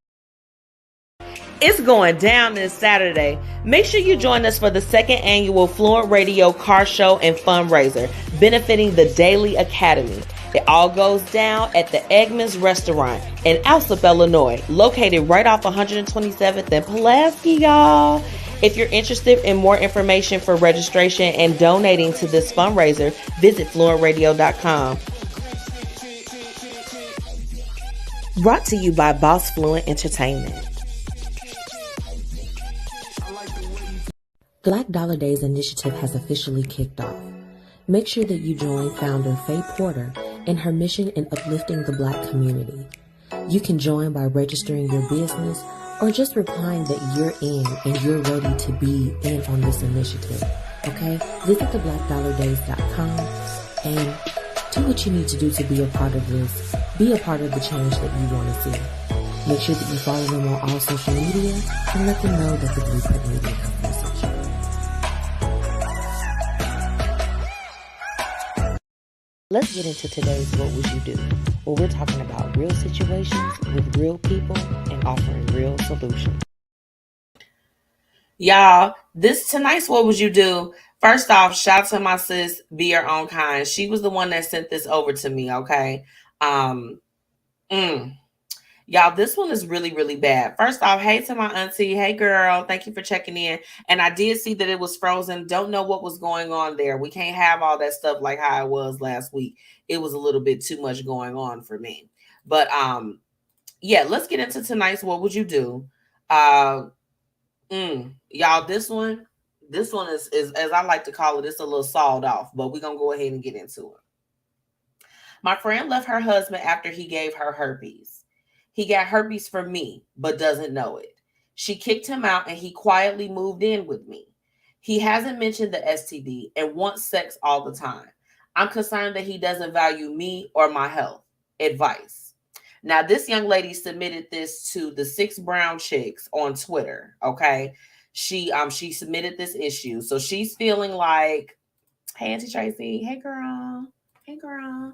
It's going down this Saturday. Make sure you join us for the second annual FluentRadio car show and fundraiser, benefiting the Daily Academy. It all goes down at the Eggman's Restaurant in Alsop, Illinois, located right off 127th and Pulaski, y'all. If you're interested in more information for registration and donating to this fundraiser, visit FluentRadio.com. Brought to you by BossFluent Entertainment. Black Dollar Days initiative has officially kicked off. Make sure that you join founder Faye Porter in her mission in uplifting the Black community. You can join by registering your business or just replying that you're in and you're ready to be in on this initiative. Okay? Visit theblackdollardays.com and do what you need to do to be a part of this. Be a part of the change that you want to see. Make sure that you follow them on all social media and let them know that the Blueprint Media Company sent you. Let's get into today's What Would You Do? Where we're talking about real situations with real people and offering real solutions. Y'all, this tonight's What Would You Do? First off, shout out to my sis, Be Your Own Kind. She was the one that sent this over to me, okay? Um, mm. Y'all, this one is really, really bad. First off, hey to my auntie. Hey, girl. Thank you for checking in. And I did see that it was frozen. Don't know what was going on there. We can't have all that stuff like how it was last week. It was a little bit too much going on for me. But yeah, let's get into tonight's What Would You Do? Y'all, this one is as I like to call it, it's a little sawed off, but we're gonna go ahead and get into it. My friend left her husband after he gave her herpes. He got herpes from me, but doesn't know it. She kicked him out and he quietly moved in with me. He hasn't mentioned the STD and wants sex all the time. I'm concerned that he doesn't value me or my health. Advice. Now, this young lady submitted this to the 6 Brown Chicks on Twitter. Okay. She submitted this issue. So she's feeling like, hey, Auntie Tracy, hey girl. Hey girl.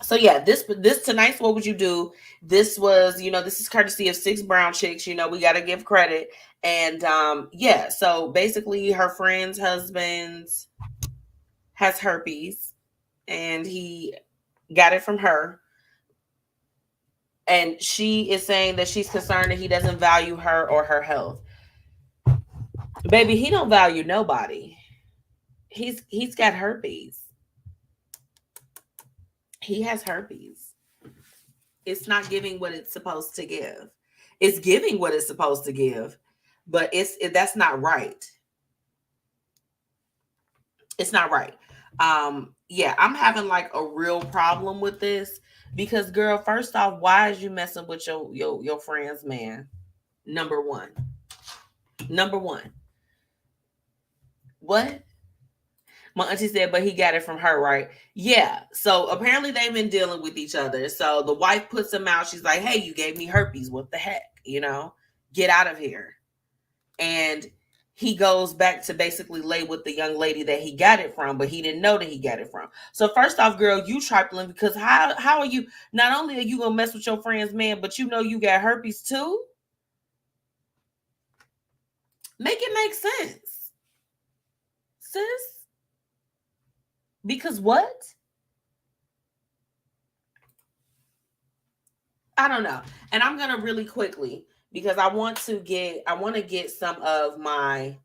So yeah, this tonight's What Would You Do? This was, this is courtesy of 6 Brown Chicks. We got to give credit. And yeah, so basically her friend's husband has herpes and he got it from her. And she is saying that she's concerned that he doesn't value her or her health. Baby, he don't value nobody. He's got herpes. He has herpes. It's not giving what it's supposed to give. It's giving what it's supposed to give, but that's not right. It's not right. Yeah, I'm having like a real problem with this because, girl, first off, why is you messing with your friend's man? Number one. What? My auntie said, but he got it from her, right? Yeah. So apparently they've been dealing with each other. So the wife puts him out. She's like, hey, you gave me herpes. What the heck? Get out of here. And he goes back to basically lay with the young lady that he got it from, but he didn't know that he got it from. So first off, girl, you trifling because how are you? Not only are you going to mess with your friend's man, but you got herpes too? Make it make sense, sis. Because what? I don't know. And I'm going to really quickly, because I want to get some of my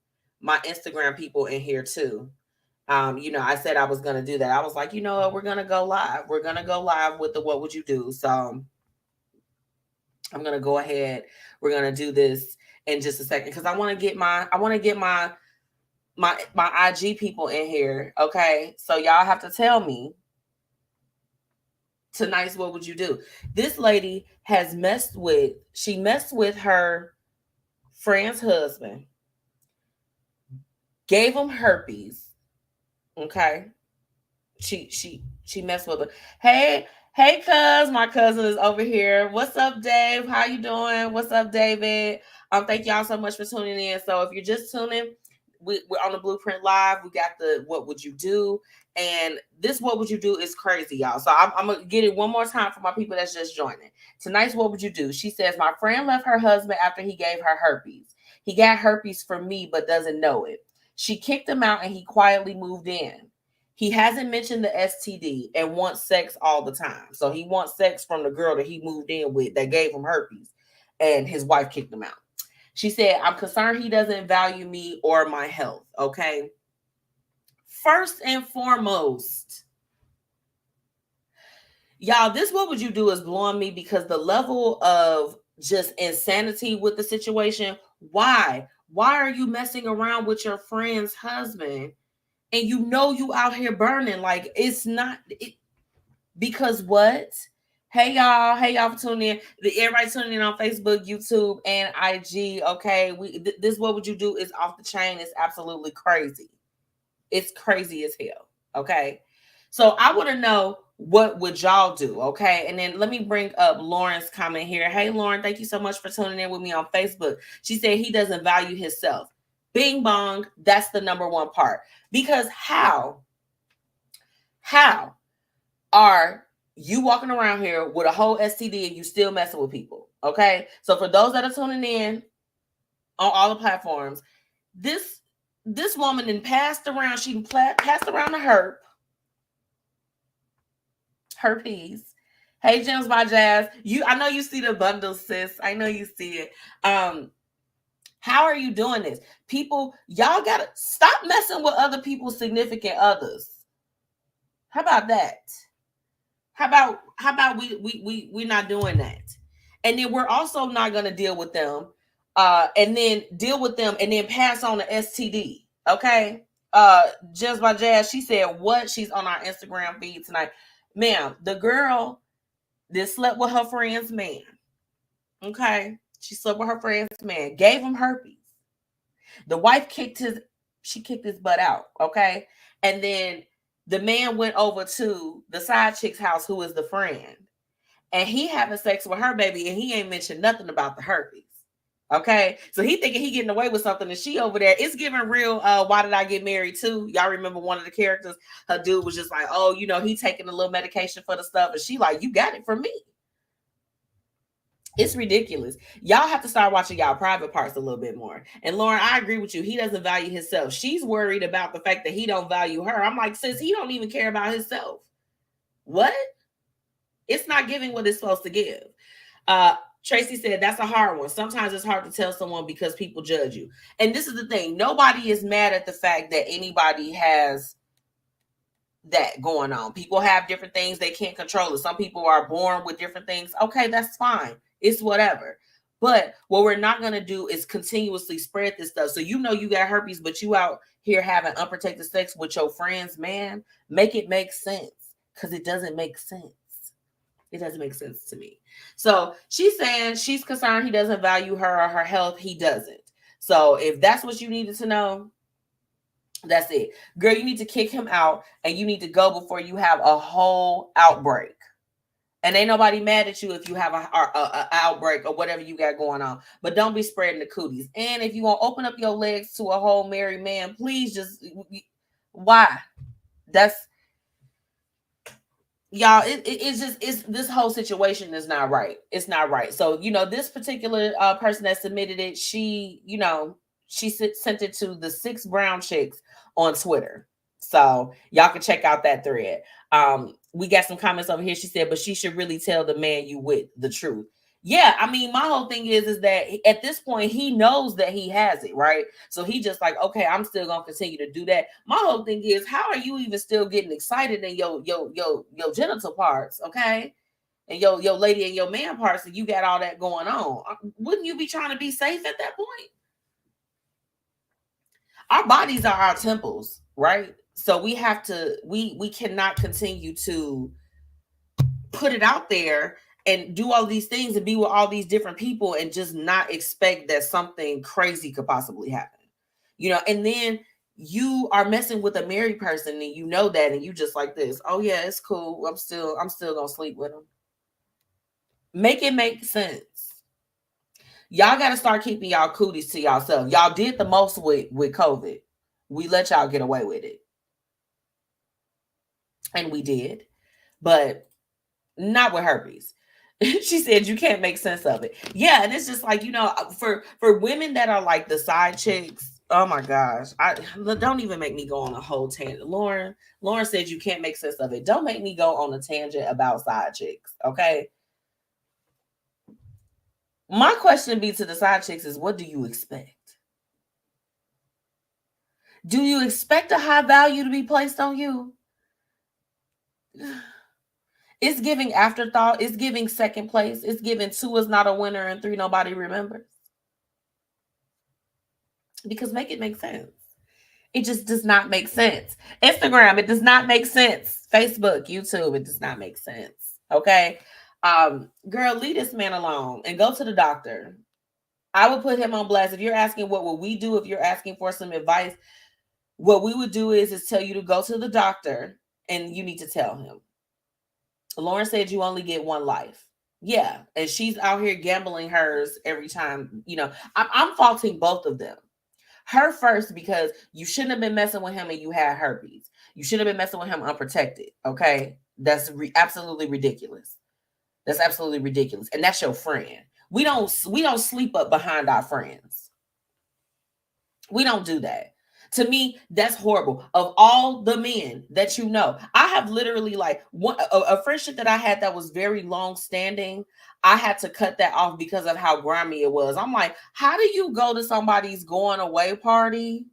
Instagram people in here too. I said I was going to do that. I was like, you know what? We're going to go live. We're going to go live with the What Would You Do? So I'm going to go ahead. We're going to do this in just a second because I want to get my IG people in here. Okay. So y'all have to tell me tonight's What Would You Do? This lady has messed with her friend's husband, gave him herpes. Okay. She messed with him. Hey, cuz, my cousin is over here. What's up, Dave? How you doing? What's up, David? Thank y'all so much for tuning in. So if you're just tuning, we're on the Blueprint Live. We got the What Would You Do? And this What Would You Do is crazy, y'all. So I'm going to get it one more time for my people that's just joining. Tonight's What Would You Do? She says, my friend left her husband after he gave her herpes. He got herpes from me, but doesn't know it. She kicked him out and he quietly moved in. He hasn't mentioned the STD and wants sex all the time. So he wants sex from the girl that he moved in with that gave him herpes. And his wife kicked him out. She said, I'm concerned he doesn't value me or my health. Okay. First and foremost, y'all, this What Would You Do is blowing me because the level of just insanity with the situation. Why are you messing around with your friend's husband and you out here burning? Like, it's not it, because what? Hey y'all for tuning in. Everybody tuning in on Facebook, YouTube, and IG. Okay, this What Would You Do is off the chain. It's absolutely crazy. It's crazy as hell. Okay, so I want to know, what would y'all do? Okay, and then let me bring up Lauren's comment here. Hey Lauren, thank you so much for tuning in with me on Facebook. She said he doesn't value himself. Bing bong, that's the number one part. Because how are you walking around here with a whole STD and you still messing with people? Okay. So for those that are tuning in, on all the platforms. This woman then passed around. She passed around the herpes. Hey, Gems by Jazz. I know you see the bundle, sis. I know you see it. How are you doing this? People, y'all gotta stop messing with other people's significant others. How about that? How about we're not doing that? And then we're also not gonna deal with them, and then pass on the STD. Okay. Just by Jazz, she said what? She's on our Instagram feed tonight. Ma'am, the girl that slept with her friend's man. Okay. She slept with her friend's man, gave him herpes. The wife kicked his butt out. Okay. And then the man went over to the side chick's house, who is the friend, and he having sex with her baby, and he ain't mentioned nothing about the herpes. Okay, so he thinking he getting away with something, and she over there. It's giving real. Why Did I Get Married too? Y'all remember one of the characters? Her dude was just like, oh, he taking a little medication for the stuff, and she like, you got it from me. It's ridiculous. Y'all have to start watching y'all private parts a little bit more. And Lauren, I agree with you. He doesn't value himself. She's worried about the fact that he don't value her. I'm like, sis, he don't even care about himself. What? It's not giving what it's supposed to give. Tracy said, that's a hard one. Sometimes it's hard to tell someone because people judge you. And this is the thing. Nobody is mad at the fact that anybody has that going on. People have different things. They can't control it. Some people are born with different things. Okay, that's fine. It's whatever. But what we're not going to do is continuously spread this stuff. So you got herpes, but you out here having unprotected sex with your friend's man. Make it make sense, because it doesn't make sense. It doesn't make sense to me. So she's saying she's concerned he doesn't value her or her health. He doesn't. So if that's what you needed to know, that's it. Girl, you need to kick him out, and you need to go before you have a whole outbreak. And ain't nobody mad at you if you have a outbreak or whatever you got going on. But don't be spreading the cooties. And if you want to open up your legs to a whole married man, please just, why? That's, y'all, it's this whole situation is not right. It's not right. So, this particular person that submitted it, she sent it to the 6 brown chicks on Twitter. So y'all can check out that thread. We got some comments over here. She said, but she should really tell the man you with the truth. Yeah, I mean, my whole thing is that at this point, he knows that he has it, right? So he just like, okay, I'm still gonna continue to do that. My whole thing is, how are you even still getting excited in your genital parts, okay? And your lady and your man parts, and you got all that going on. Wouldn't you be trying to be safe at that point? Our bodies are our temples, right? So we have to, we cannot continue to put it out there and do all these things and be with all these different people and just not expect that something crazy could possibly happen. And then you are messing with a married person, and you know that, and you just like this. Oh yeah, it's cool. I'm still gonna sleep with him. Make it make sense. Y'all got to start keeping y'all cooties to yourself. Y'all did the most with COVID. We let y'all get away with it. And we did. But not with herpes. She said you can't make sense of it. Yeah, and it's just like, for women that are like the side chicks, oh my gosh. Don't even make me go on a whole tangent. Lauren said you can't make sense of it. Don't make me go on a tangent about side chicks, okay? My question be to the side chicks is, what do you expect? Do you expect a high value to be placed on you? It's giving afterthought. It's giving second place. It's giving 2 is not a winner and 3 nobody remembers. Because make it make sense. It just does not make sense. Instagram, it does not make sense. Facebook, YouTube, it does not make sense. Okay? Girl, leave this man alone and go to the doctor. I would put him on blast. If you're asking what would we do if you're asking for some advice, what we would do is tell you to go to the doctor, and you need to tell him. Lauren said you only get one life. Yeah, and she's out here gambling hers every time. I'm faulting both of them. Her first, because you shouldn't have been messing with him and you had herpes. You should have been messing with him unprotected. Okay, that's absolutely ridiculous. That's absolutely ridiculous, and that's your friend. We don't sleep up behind our friends. We don't do that. To me, that's horrible. Of all the men that you know, I have literally like a friendship that I had that was very long standing. I had to cut that off because of how grimy it was. I'm like, how do you go to somebody's going away party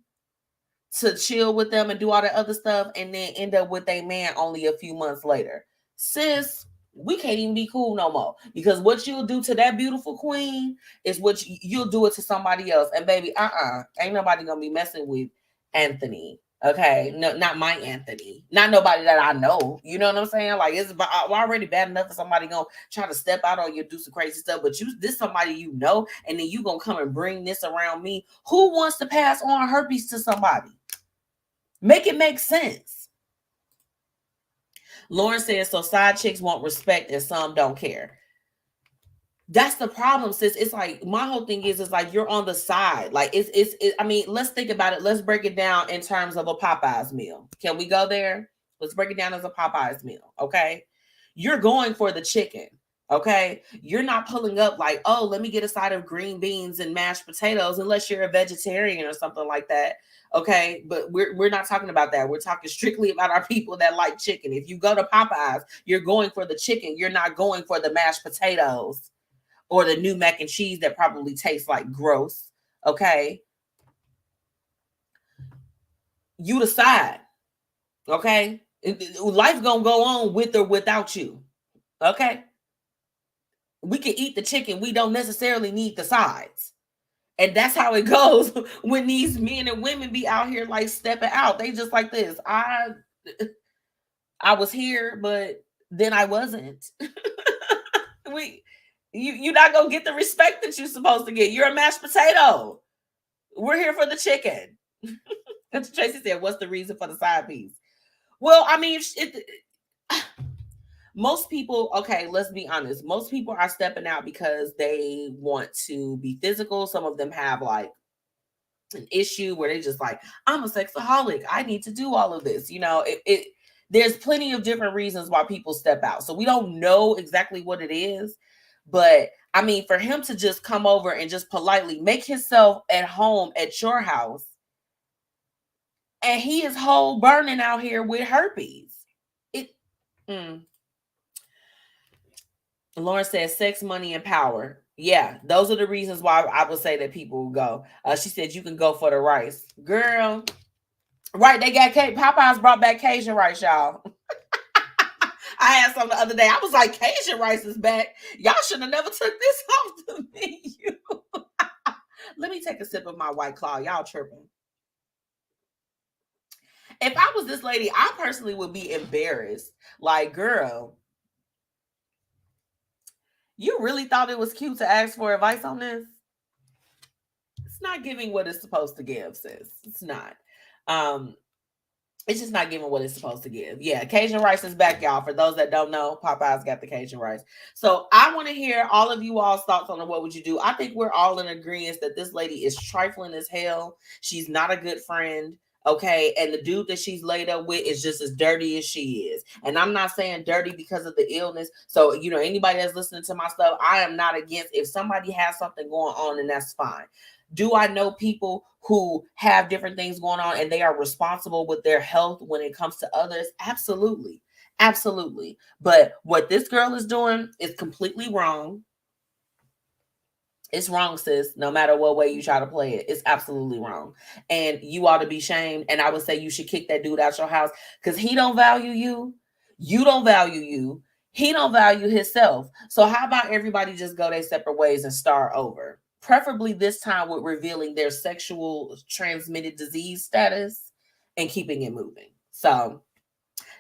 to chill with them and do all that other stuff and then end up with a man only a few months later? Sis, we can't even be cool no more, because what you'll do to that beautiful queen is what you'll do it to somebody else. And baby, ain't nobody gonna be messing with Anthony. Okay, no, not my Anthony, not nobody that I know. You know what I'm saying? Like, it's already bad enough for somebody gonna try to step out on you, do some crazy stuff, but this somebody you know, and then you gonna come and bring this around me. Who wants to pass on herpes to somebody? Make it make sense. Lauren says, so side chicks want respect and some don't care. That's the problem, sis. It's like, my whole thing is like, you're on the side. Like, I mean, let's think about it. Let's break it down in terms of a Popeyes meal. Can we go there? Let's break it down as a Popeyes meal. Okay. You're going for the chicken. Okay. You're not pulling up like, oh, let me get a side of green beans and mashed potatoes, unless you're a vegetarian or something like that. Okay. But we're not talking about that. We're talking strictly about our people that like chicken. If you go to Popeyes, you're going for the chicken. You're not going for the mashed potatoes or the new mac and cheese that probably tastes like gross. Okay. You decide. Okay. Life gonna go on with or without you. Okay. We can eat the chicken. We don't necessarily need the sides. And that's how it goes when these men and women be out here like stepping out. They just like this. I was here, but then I wasn't. You're not gonna get the respect that you're supposed to get. You're a mashed potato. We're here for the chicken. That's what Tracy said. What's the reason for the side piece? Well, I mean, most people, okay, let's be honest. Most people are stepping out because they want to be physical. Some of them have like an issue where they just like, I'm a sexaholic. I need to do all of this. You know, there's plenty of different reasons why people step out. So we don't know exactly what it is. But I mean, for him to just come over and just politely make himself at home at your house, and he is whole burning out here with herpes. Lauren says sex, money, and power. Yeah, those are the reasons why I would say that people will go. She said you can go for the rice. Girl, right, they got Popeyes brought back Cajun rice, y'all. I had some the other day. I was like, Cajun rice is back. Y'all should have never took this off the menu. Let me take a sip of my White Claw. Y'all tripping. If I was this lady, I personally would be embarrassed. Like, girl, you really thought it was cute to ask for advice on this? It's not giving what it's supposed to give, sis. It's not. It's just not giving what it's supposed to give. Yeah, Cajun rice is back, y'all. For those that don't know, Popeyes got the Cajun rice. So I want to hear all of you all's thoughts on what would you do. I think we're all in agreement that this lady is trifling as hell. She's not a good friend. Okay, and the dude that she's laid up with is just as dirty as she is. And I'm not saying dirty because of the illness. So, you know, anybody that's listening to my stuff, I am not against. If somebody has something going on, then that's fine. Do I know people who have different things going on and they are responsible with their health when it comes to others? Absolutely. Absolutely. But what this girl is doing is completely wrong. It's wrong, sis. No matter what way you try to play it, it's absolutely wrong. And you ought to be shamed. And I would say you should kick that dude out your house because he don't value you. You don't value you. He don't value himself. So how about everybody just go their separate ways and start over? Preferably this time with revealing their sexual transmitted disease status and keeping it moving. So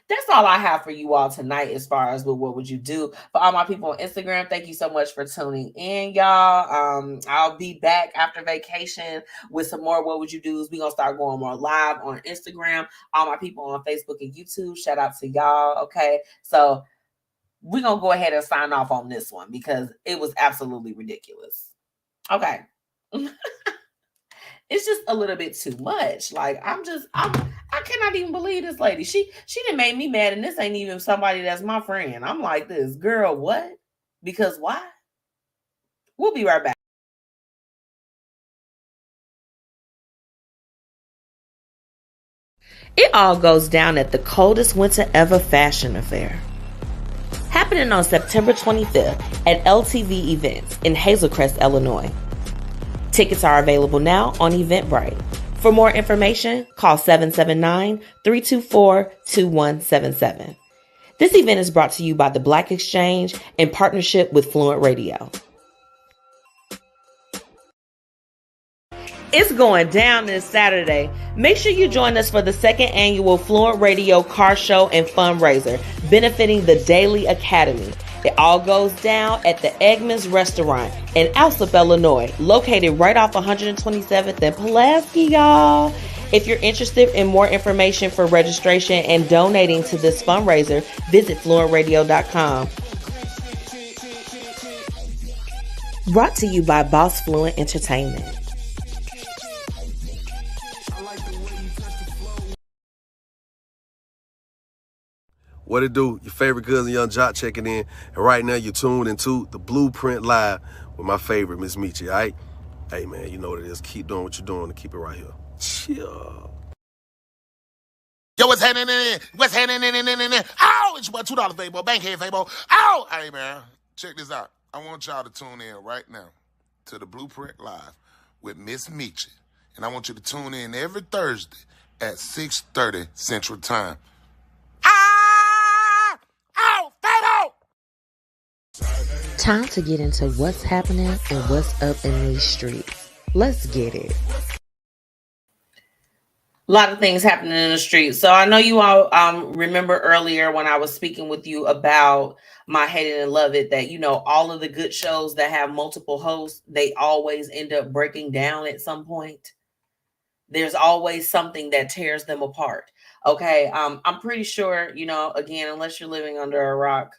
that's all I have for you all tonight as far as what would you do. For all my people on Instagram, thank you so much for tuning in, y'all. I'll be back after vacation with some more what would you do's. We're going to start going more live on Instagram. All my people on Facebook and YouTube, shout out to y'all, okay? So we're going to go ahead and sign off on this one because it was absolutely ridiculous. Okay. It's just a little bit too much. Like, I cannot even believe this lady. She done made me mad, and this ain't even somebody that's my friend. I'm like this, girl, what? Because why? We'll be right back. It all goes down at the coldest winter ever fashion affair. Happening on September 25th at LTV Events in Hazel Crest, Illinois. Tickets are available now on Eventbrite. For more information, call 779-324-2177. This event is brought to you by the Black Exchange in partnership with FluentRadio. It's going down this Saturday. Make sure you join us for the second annual FluentRadio Car Show and Fundraiser, benefiting the Daily Academy. It all goes down at the Eggman's Restaurant in Alsop, Illinois, located right off 127th and Pulaski, y'all. If you're interested in more information for registration and donating to this fundraiser, visit FluentRadio.com. Brought to you by BossFluent Entertainment. What it do? Your favorite cousin Young Jock checking in. And right now you're tuned into the Blueprint Live with my favorite MzMetchi, all right? Hey, man, you know what it is. Keep doing what you're doing and keep it right here. Chill. Yo, what's happening? What's happening? Oh, it's your boy, $2 Fabo, Bankhead Fabo. Oh, hey, man, check this out. I want y'all to tune in right now to the Blueprint Live with MzMetchi. And I want you to tune in every Thursday at 6:30 Central Time. Time to get into what's happening and what's up in these streets. Let's get it. A lot of things happening in the streets. So I know you all remember earlier when I was speaking with you about my Hate It and Love It, that, you know, all of the good shows that have multiple hosts, they always end up breaking down at some point. There's always something that tears them apart. Okay. I'm pretty sure, you know, again, unless you're living under a rock,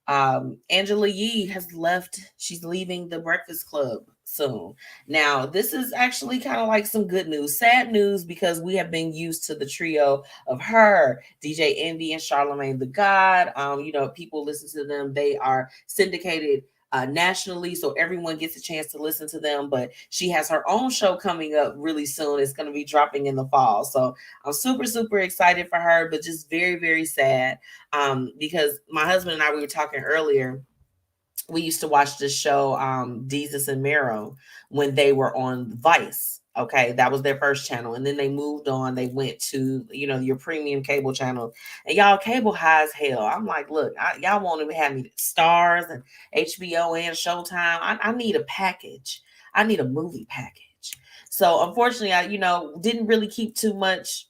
Angela Yee has left. She's leaving the Breakfast Club soon. Now, this is actually kind of like some good news, sad news, because we have been used to the trio of her, DJ Envy and Charlamagne the God. You know, people listen to them. They are syndicated nationally, so everyone gets a chance to listen to them. But she has her own show coming up really soon. It's going to be dropping in the fall. So I'm super, super excited for her, but just very, very sad because my husband and I, we were talking earlier. We used to watch this show, Desus and Mero, when they were on Vice. Okay, that was their first channel. And then they moved on. They went to, you know, your premium cable channel. And y'all, cable high as hell. I'm like, look, y'all won't even have me Stars and HBO and Showtime. I need a package. I need a movie package. So unfortunately, I, you know, didn't really keep too much.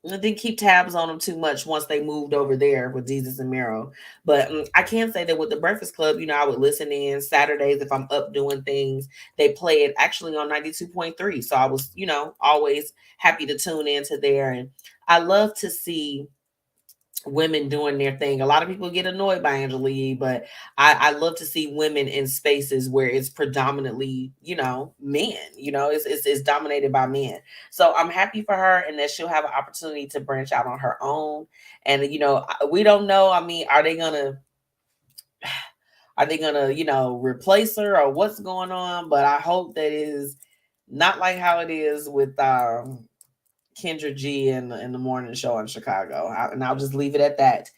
I didn't keep tabs on them too much once they moved over there with Desus and Mero. But I can say that with the Breakfast Club, you know, I would listen in Saturdays if I'm up doing things. They play it actually on 92.3. So I was, you know, always happy to tune into there. And I love to see women doing their thing. A lot of people get annoyed by Angela Yee, but I love to see women in spaces where it's predominantly, you know, men, you know, it's dominated by men. So I'm happy for her and that she'll have an opportunity to branch out on her own. And, you know, we don't know. I mean, are they gonna, you know, replace her or what's going on? But I hope that it is not like how it is with, Kendra G in the morning show in Chicago. And I'll just leave it at that.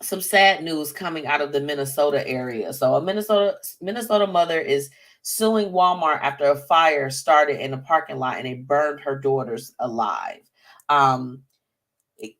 Some sad news coming out of the Minnesota area. So a Minnesota mother is suing Walmart after a fire started in a parking lot and it burned her daughters alive.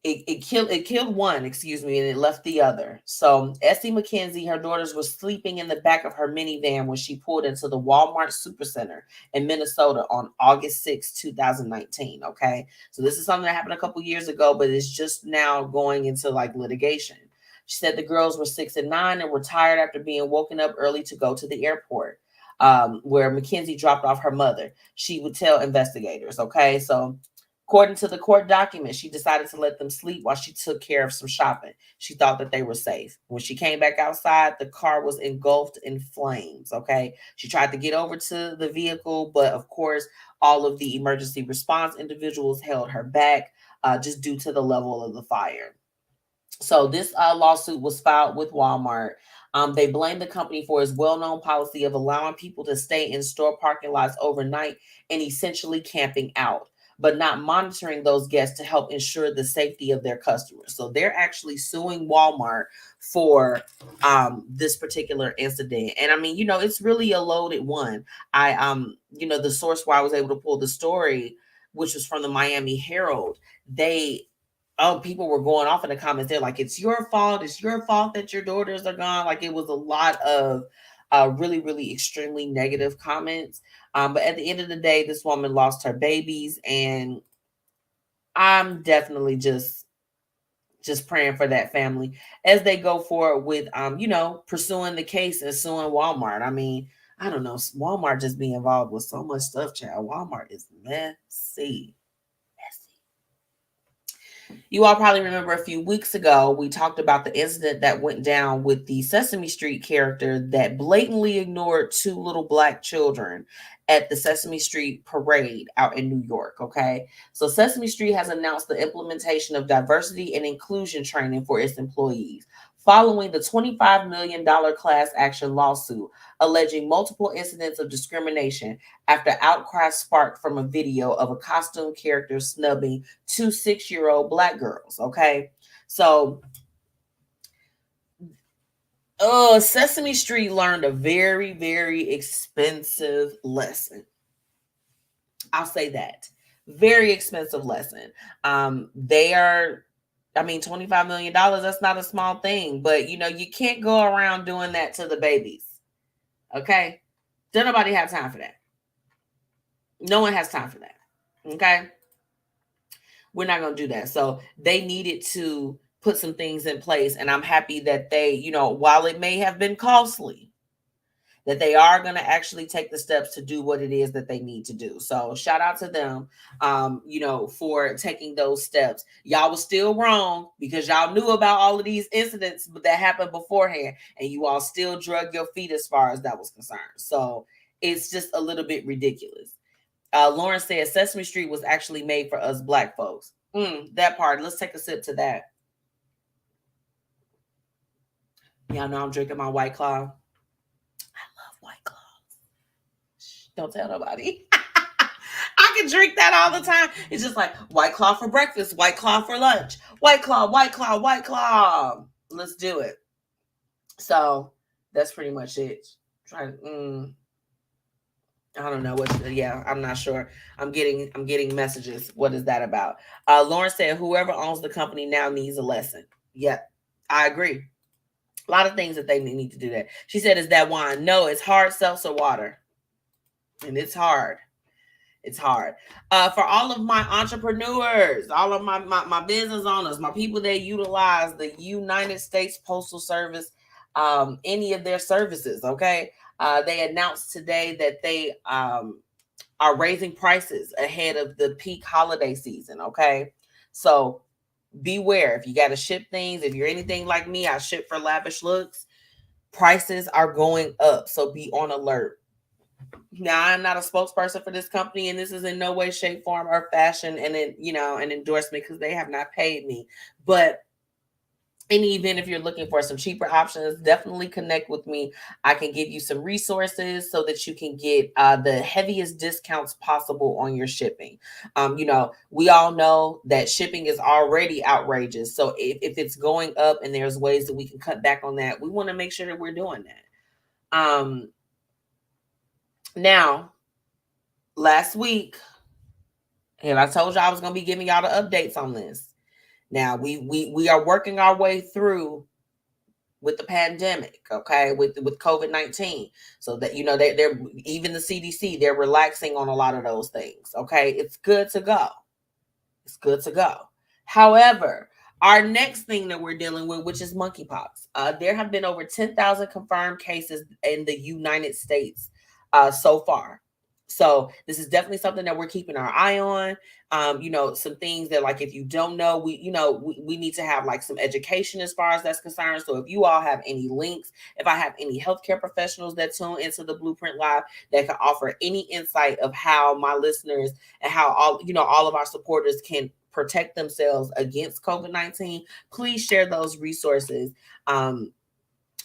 It killed one, and it left the other. So Essie McKenzie, her daughters were sleeping in the back of her minivan when she pulled into the Walmart Supercenter in Minnesota on August 6, 2019. Okay. So this is something that happened a couple years ago, but it's just now going into like litigation. She said the girls were 6 and 9 and were tired after being woken up early to go to the airport, where McKenzie dropped off her mother. She would tell investigators. Okay. So according to the court document, she decided to let them sleep while she took care of some shopping. She thought that they were safe. When she came back outside, the car was engulfed in flames, okay? She tried to get over to the vehicle, but of course, all of the emergency response individuals held her back just due to the level of the fire. So this lawsuit was filed with Walmart. They blamed the company for its well-known policy of allowing people to stay in store parking lots overnight and essentially camping out. but not monitoring those guests to help ensure the safety of their customers. So they're actually suing Walmart for this particular incident. And I mean, you know, it's really a loaded one. You know, the source where I was able to pull the story, which was from the Miami Herald, people were going off in the comments. They're like, it's your fault that your daughters are gone. Like, it was a lot of really, really extremely negative comments. But at the end of the day, this woman lost her babies, and I'm definitely just praying for that family as they go forward with, you know, pursuing the case and suing Walmart. I mean, I don't know, Walmart just be involved with so much stuff, child. Walmart is messy. You all probably remember a few weeks ago, we talked about the incident that went down with the Sesame Street character that blatantly ignored two little Black children at the Sesame Street parade out in New York, okay? So Sesame Street has announced the implementation of diversity and inclusion training for its employees, following the $25 million class action lawsuit alleging multiple incidents of discrimination after outcry sparked from a video of a costume character snubbing two 6-year-old Black girls, okay? So, Sesame Street learned a very, very expensive lesson. I'll say that. Very expensive lesson. They are... I mean, $25 million, that's not a small thing, but you know, you can't go around doing that to the babies. Okay? Don't nobody have time for that. No one has time for that. Okay? We're not going to do that. So they needed to put some things in place, and I'm happy that they, you know, while it may have been costly, that they are going to actually take the steps to do what it is that they need to do. So shout out to them, you know, for taking those steps. Y'all was still wrong because y'all knew about all of these incidents that happened beforehand, and you all still drug your feet as far as that was concerned. So it's just a little bit ridiculous. Lauren says Sesame Street was actually made for us Black folks. That part. Let's take a sip to that. Y'all know I'm drinking my White Claw. White Claw. Don't tell nobody. I can drink that all the time. It's just like White Claw for breakfast, White Claw for lunch, White Claw, White Claw, White Claw. Let's do it. So that's pretty much it. I don't know what. Yeah, I'm not sure. I'm getting messages. What is that about? Lauren said, whoever owns the company now needs a lesson. Yep, I agree. A lot of things that they need to do that. She said, is that wine? No, it's hard seltzer water. And it's hard. It's hard. For all of my entrepreneurs, all of my business owners, my people that utilize the United States Postal Service, any of their services, okay? They announced today that they are raising prices ahead of the peak holiday season, okay? So beware. If you got to ship things, if you're anything like me, I ship for Lavish Looks, prices are going up. So be on alert. Now, I'm not a spokesperson for this company, and this is in no way, shape, form, or fashion, and then, you know, an endorsement because they have not paid me. But in the event, if you're looking for some cheaper options, definitely connect with me. I can give you some resources so that you can get the heaviest discounts possible on your shipping. You know, we all know that shipping is already outrageous. So if it's going up and there's ways that we can cut back on that, we want to make sure that we're doing that. Now, last week, and I told you I was going to be giving y'all the updates on this. Now, we are working our way through with the pandemic, okay, with COVID-19. So that, you know, they're even the CDC, they're relaxing on a lot of those things, okay? It's good to go. It's good to go. However, our next thing that we're dealing with, which is monkeypox, there have been over 10,000 confirmed cases in the United States so far. So this is definitely something that we're keeping our eye on. You know, some things that, like, if you don't know, we need to have like some education as far as that's concerned. So if you all have any links, if I have any healthcare professionals that tune into the Blueprint Live that can offer any insight of how my listeners and how all of our supporters can protect themselves against COVID-19, please share those resources.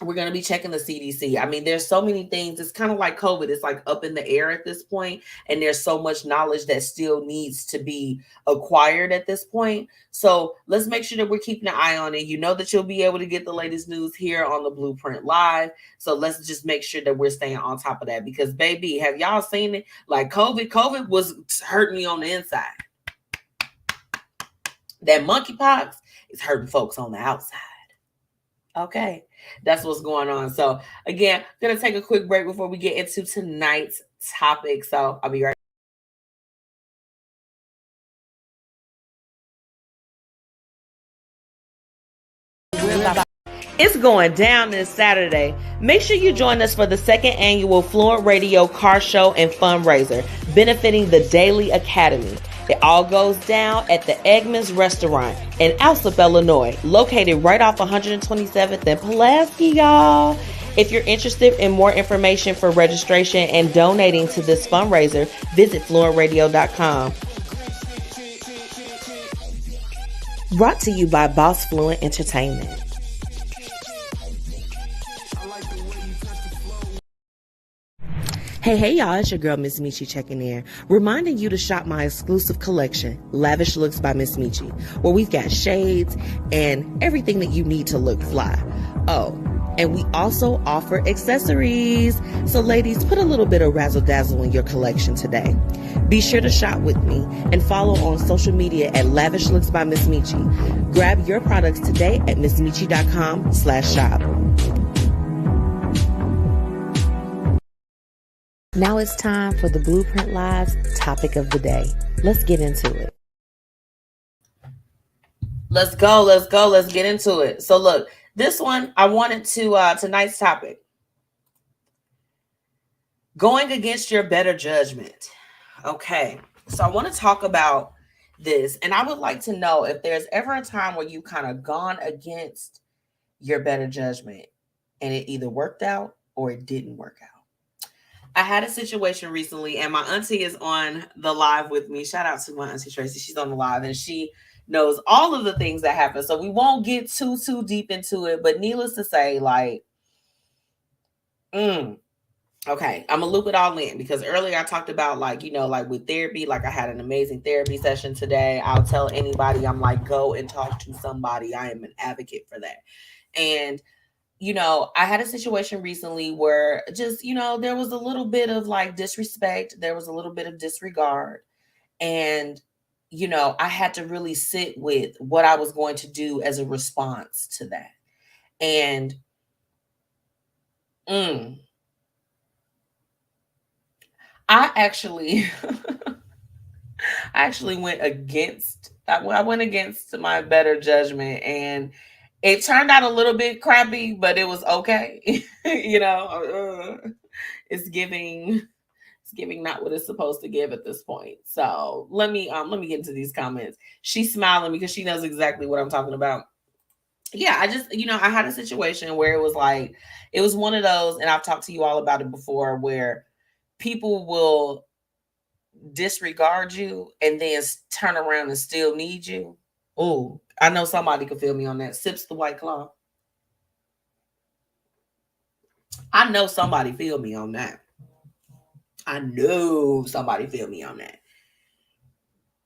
We're going to be checking the CDC. I mean, there's so many things. It's kind of like COVID. It's like up in the air at this point, and there's so much knowledge that still needs to be acquired at this point. So let's make sure that we're keeping an eye on it. You know that you'll be able to get the latest news here on the Blueprint Live. So let's just make sure that we're staying on top of that, because baby, have y'all seen it? Like COVID was hurting me on the inside. That monkeypox is hurting folks on the outside. Okay, that's what's going on. So again, I'm going to take a quick break before we get into tonight's topic. So I'll be right back. It's going down this Saturday. Make sure you join us for the second annual FluentRadio car show and fundraiser, benefiting the Daily Academy. It all goes down at the Eggman's Restaurant in Alsop, Illinois, located right off 127th and Pulaski, y'all. If you're interested in more information for registration and donating to this fundraiser, visit FluentRadio.com. Brought to you by BossFluent Entertainment. Hey, y'all, it's your girl, MzMetchi, checking in, reminding you to shop my exclusive collection, Lavish Looks by MzMetchi, where we've got shades and everything that you need to look fly. Oh, and we also offer accessories. So ladies, put a little bit of razzle dazzle in your collection today. Be sure to shop with me and follow on social media at Lavish Looks by MzMetchi. Grab your products today at MzMetchi.com/shop. Now it's time for the Blueprint Live's topic of the day. Let's get into it. Let's go. Let's get into it. So look, this one, I wanted to, tonight's topic, going against your better judgment. Okay. So I want to talk about this, and I would like to know if there's ever a time where you kind of gone against your better judgment and it either worked out or it didn't work out. I had a situation recently, and my auntie is on the live with me. Shout out to my auntie Tracy. She's on the live, and she knows all of the things that happen. So we won't get too deep into it. But needless to say, like, okay, I'm gonna loop it all in, because earlier I talked about, like, you know, like with therapy, like I had an amazing therapy session today. I'll tell anybody, I'm like, go and talk to somebody. I am an advocate for that. And you know, I had a situation recently where just, you know, there was a little bit of like disrespect. There was a little bit of disregard. And, you know, I had to really sit with what I was going to do as a response to that. And I actually, went against, I went against my better judgment, and it turned out a little bit crappy, but it was okay. You know, it's giving not what it's supposed to give at this point. So let me get into these comments. She's smiling because she knows exactly what I'm talking about. Yeah, I just, you know, I had a situation where it was like, it was one of those, and I've talked to you all about it before, where people will disregard you and then turn around and still need you. Oh, I know somebody could feel me on that. Sips the White Claw. I know somebody feel me on that.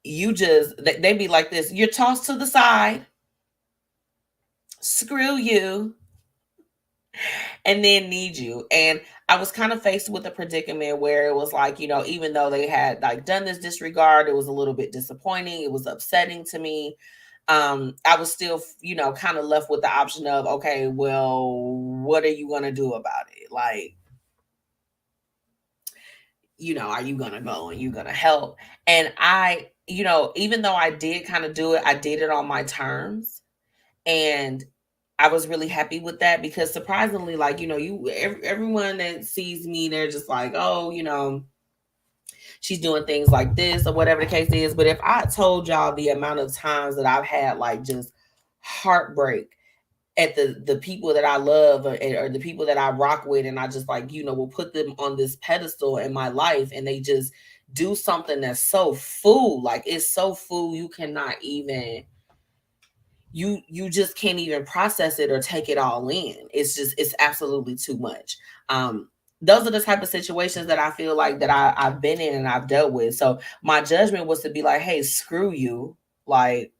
You just, they be like this. You're tossed to the side. Screw you. And then need you. And I was kind of faced with a predicament where it was like, you know, even though they had like done this disregard, it was a little bit disappointing. It was upsetting to me. I was still, you know, kind of left with the option of, okay, well, what are you going to do about it? Like, you know, are you going to go and you going to help? And I, you know, even though I did kind of do it, I did it on my terms. And I was really happy with that, because surprisingly, like, you know, everyone that sees me, they're just like, oh, you know, she's doing things like this or whatever the case is. But if I told y'all the amount of times that I've had like just heartbreak at the people that I love, or the people that I rock with, and I just like, you know, will put them on this pedestal in my life, and they just do something that's so fool, like it's so fool, you cannot even you just can't even process it or take it all in. It's absolutely too much. Those are the type of situations that I feel like that I've been in and I've dealt with. So my judgment was to be like, hey, screw you. Like,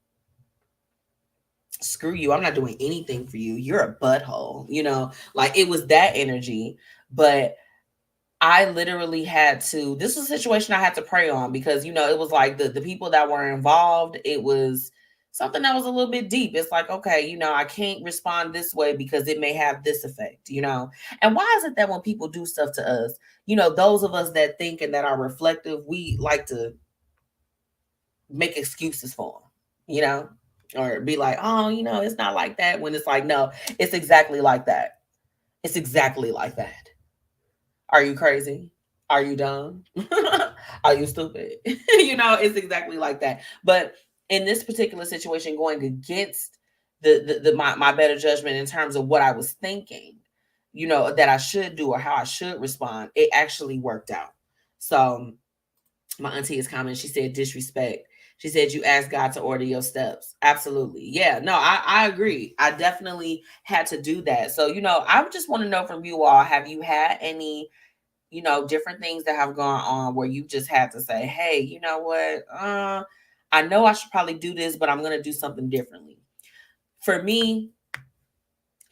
screw you. I'm not doing anything for you. You're a butthole. Like it was that energy. But I literally had to, this was a situation I had to pray on because, it was like the people that were involved, it was something that was a little bit deep. It's like, okay, I can't respond this way because it may have this effect, And why is it that when people do stuff to us, those of us that think and that are reflective, we like to make excuses for them, or be like, oh, it's not like that, when it's like, no, it's exactly like that. It's exactly like that. Are you crazy? Are you dumb? Are you stupid? It's exactly like that. But in this particular situation, going against my better judgment in terms of what I was thinking, that I should do or how I should respond, it actually worked out. So my auntie is commenting. She said disrespect. She said you asked God to order your steps. Absolutely. Yeah, no, I agree. I definitely had to do that. So, I just want to know from you all, have you had any, different things that have gone on where you just had to say, hey, you know what? I know I should probably do this, but I'm going to do something differently. For me,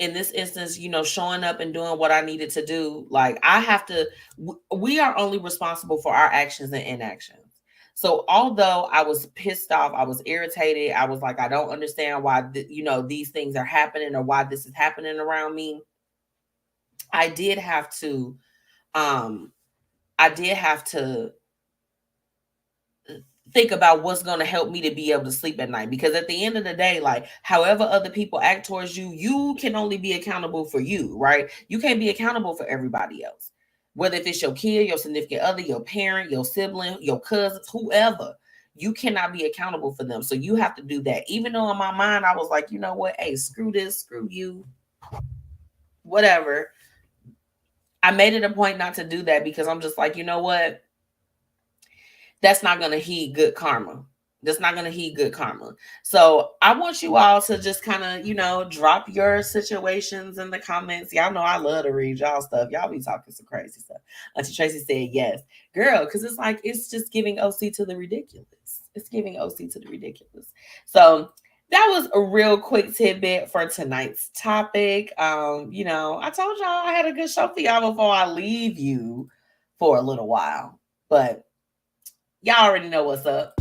in this instance, showing up and doing what I needed to do, like we are only responsible for our actions and inactions. So although I was pissed off, I was irritated, I was like, I don't understand why, these things are happening or why this is happening around me. I did have to think about what's going to help me to be able to sleep at night. Because at the end of the day, like however other people act towards you, you can only be accountable for you, right? You can't be accountable for everybody else. Whether if it's your kid, your significant other, your parent, your sibling, your cousins, whoever, you cannot be accountable for them. So you have to do that. Even though in my mind, I was like, you know what? Hey, screw this, screw you, whatever. I made it a point not to do that because I'm just like, you know what? That's not going to heed good karma. That's not going to heed good karma. So I want you all to just kind of, drop your situations in the comments. Y'all know I love to read y'all stuff. Y'all be talking some crazy stuff. Auntie Tracy said yes. Girl, because it's like, it's just giving OC to the ridiculous. It's giving OC to the ridiculous. So that was a real quick tidbit for tonight's topic. I told y'all I had a good show for y'all before I leave you for a little while. But y'all already know what's up.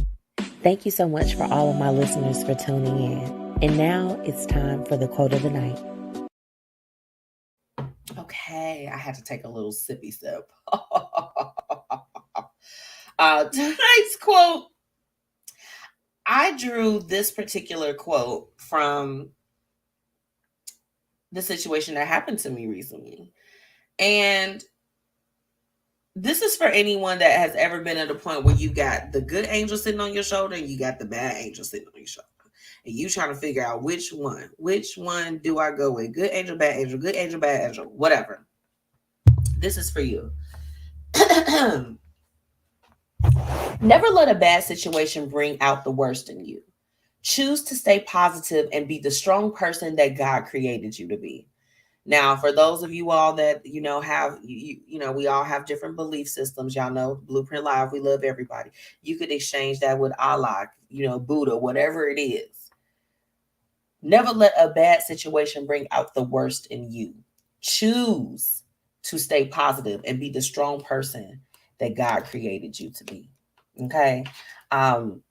Thank you so much for all of my listeners for tuning in. And now it's time for the quote of the night. Okay, I had to take a little sippy sip. Tonight's quote, I drew this particular quote from the situation that happened to me recently. And this is for anyone that has ever been at a point where you got the good angel sitting on your shoulder and you got the bad angel sitting on your shoulder. And you trying to figure out which one do I go with? Good angel, bad angel, good angel, bad angel, whatever. This is for you. Never let a bad situation bring out the worst in you. Choose to stay positive and be the strong person that God created you to be. Now, for those of you all that, have, we all have different belief systems. Y'all know Blueprint Live, we love everybody. You could exchange that with Allah, Buddha, whatever it is. Never let a bad situation bring out the worst in you. Choose to stay positive and be the strong person that God created you to be. Okay. I'll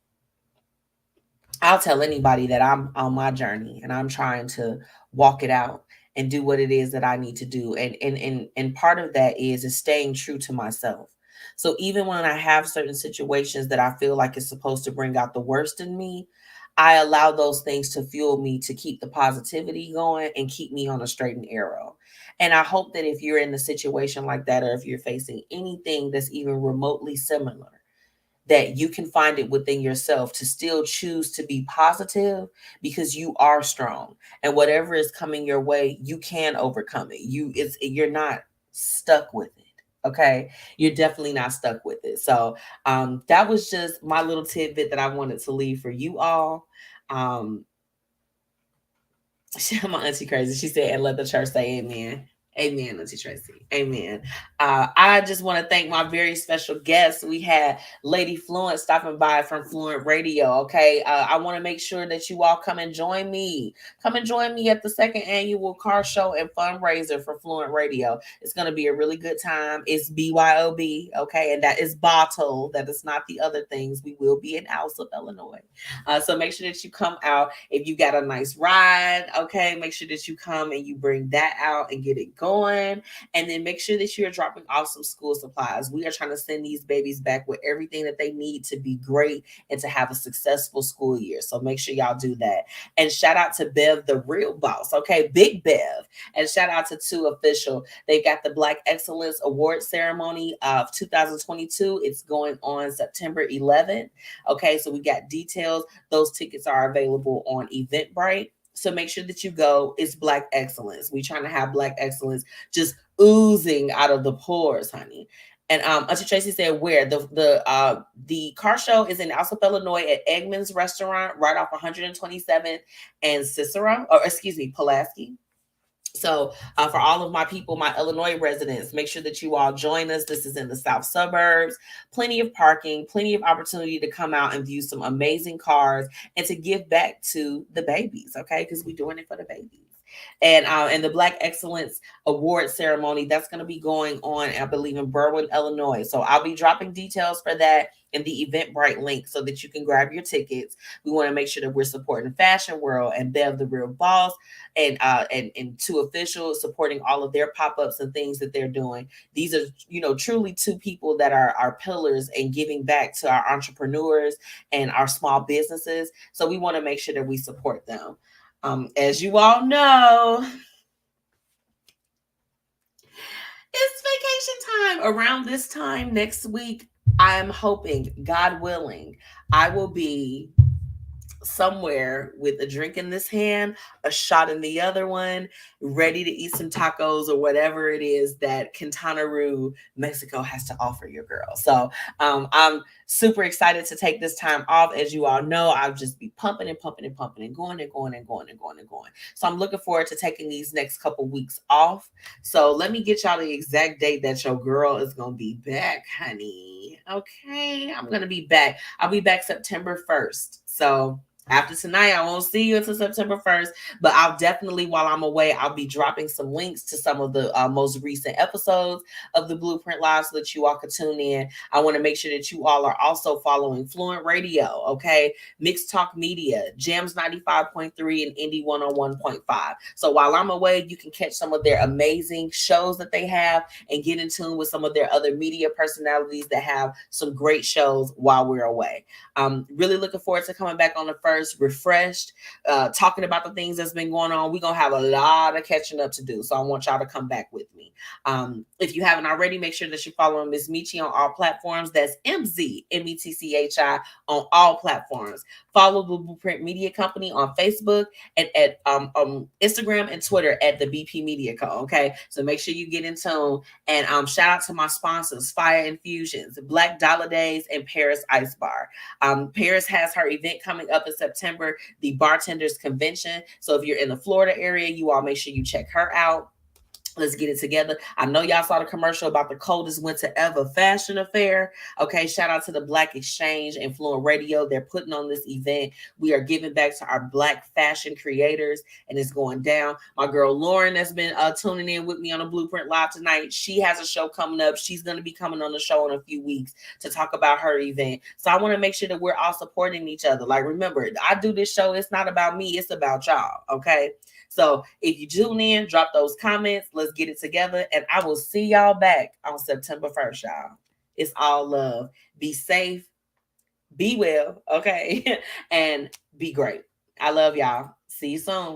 tell anybody that I'm on my journey and I'm trying to walk it out and do what it is that I need to do. And part of that is staying true to myself. So even when I have certain situations that I feel like it's supposed to bring out the worst in me, I allow those things to fuel me to keep the positivity going and keep me on a straight and arrow. And I hope that if you're in a situation like that, or if you're facing anything that's even remotely similar, that you can find it within yourself to still choose to be positive, because you are strong, and whatever is coming your way, you can overcome it. You're not stuck with it. Okay. You're definitely not stuck with it. So that was just my little tidbit that I wanted to leave for you all. My auntie crazy. She said, and let the church say amen. Amen, Auntie Tracy. Amen. I just want to thank my very special guests. We had Laydie Fluent stopping by from FluentRadio. Okay. I want to make sure that you all come and join me. Come and join me at the second annual car show and fundraiser for FluentRadio. It's going to be a really good time. It's BYOB. Okay. And that is bottle. That is not the other things. We will be in Alsop, Illinois. So make sure that you come out. If you got a nice ride, okay, make sure that you come and you bring that out and get it going. And then make sure that you're dropping off some school supplies. We are trying to send these babies back with everything that they need to be great and to have a successful school year. So make sure y'all do that. And shout out to Bev, the real boss. Okay, Big Bev. And shout out to Ta Official. They got the Black Excellence Award Ceremony of 2022. It's going on September 11th. Okay, so we got details. Those tickets are available on Eventbrite. So make sure that you go. It's Black Excellence. We're trying to have Black Excellence just oozing out of the pores, honey. And Auntie Tracy said, where the car show is in Alsop, Illinois at Eggman's Restaurant, right off 127th and Cicero, or excuse me, Pulaski. So for all of my people, my Illinois residents, make sure that you all join us. This is in the South suburbs. Plenty of parking, plenty of opportunity to come out and view some amazing cars and to give back to the babies, okay? Because we're doing it for the babies. And the Black Excellence Award Ceremony, that's going to be going on, I believe, in Berwyn, Illinois. So I'll be dropping details for that in the Eventbrite link so that you can grab your tickets. We want to make sure that we're supporting the fashion world and Bev, the real boss, and Ta Official, supporting all of their pop-ups and things that they're doing. These are, truly two people that are our pillars in giving back to our entrepreneurs and our small businesses. So we want to make sure that we support them. As you all know, it's vacation time. Around this time next week, I'm hoping, God willing, I will be somewhere with a drink in this hand, a shot in the other one, ready to eat some tacos or whatever it is that Quintana Roo, Mexico has to offer your girl. So I'm super excited to take this time off. As you all know, I'll just be pumping and pumping and pumping and going and going and going and going and going. So I'm looking forward to taking these next couple weeks off. So let me get y'all the exact date that your girl is going to be back, honey. Okay, I'm going to be back. I'll be back September 1st. So after tonight, I won't see you until September 1st, but I'll definitely, while I'm away, I'll be dropping some links to some of the most recent episodes of the Blueprint Live so that you all can tune in. I want to make sure that you all are also following FluentRadio, okay? Mixed Talk Media, Jams 95.3 and Indie 101.5. So while I'm away, you can catch some of their amazing shows that they have and get in tune with some of their other media personalities that have some great shows while we're away. Really looking forward to coming back on the 1st, refreshed, talking about the things that's been going on. We're going to have a lot of catching up to do. So I want y'all to come back with me. If you haven't already, make sure that you're following MzMetchi on all platforms. That's MzMetchi on all platforms. Follow the Blueprint Media Company on Facebook and at Instagram and Twitter at the BP Media Co. Okay, so make sure you get in tune. And shout out to my sponsors, Fiya Infusions, Black Dollar Days, and Paris Ice Bar. Paris has her event coming up in September, the Bartenders Convention. So if you're in the Florida area, you all make sure you check her out. Let's get it together. I know y'all saw the commercial about the coldest winter ever fashion affair. Okay, shout out to the Black Exchange and FluentRadio. They're putting on this event. We are giving back to our Black fashion creators, and it's going down. My girl Lauren that's been tuning in with me on the Blueprint Live tonight, she has a show coming up. She's going to be coming on the show in a few weeks to talk about her event. So I want to make sure that we're all supporting each other. Like, remember, I do this show. It's not about me. It's about y'all, okay? So if you tune in, drop those comments. Let's get it together. And I will see y'all back on September 1st, y'all. It's all love. Be safe. Be well. Okay. And be great. I love y'all. See you soon.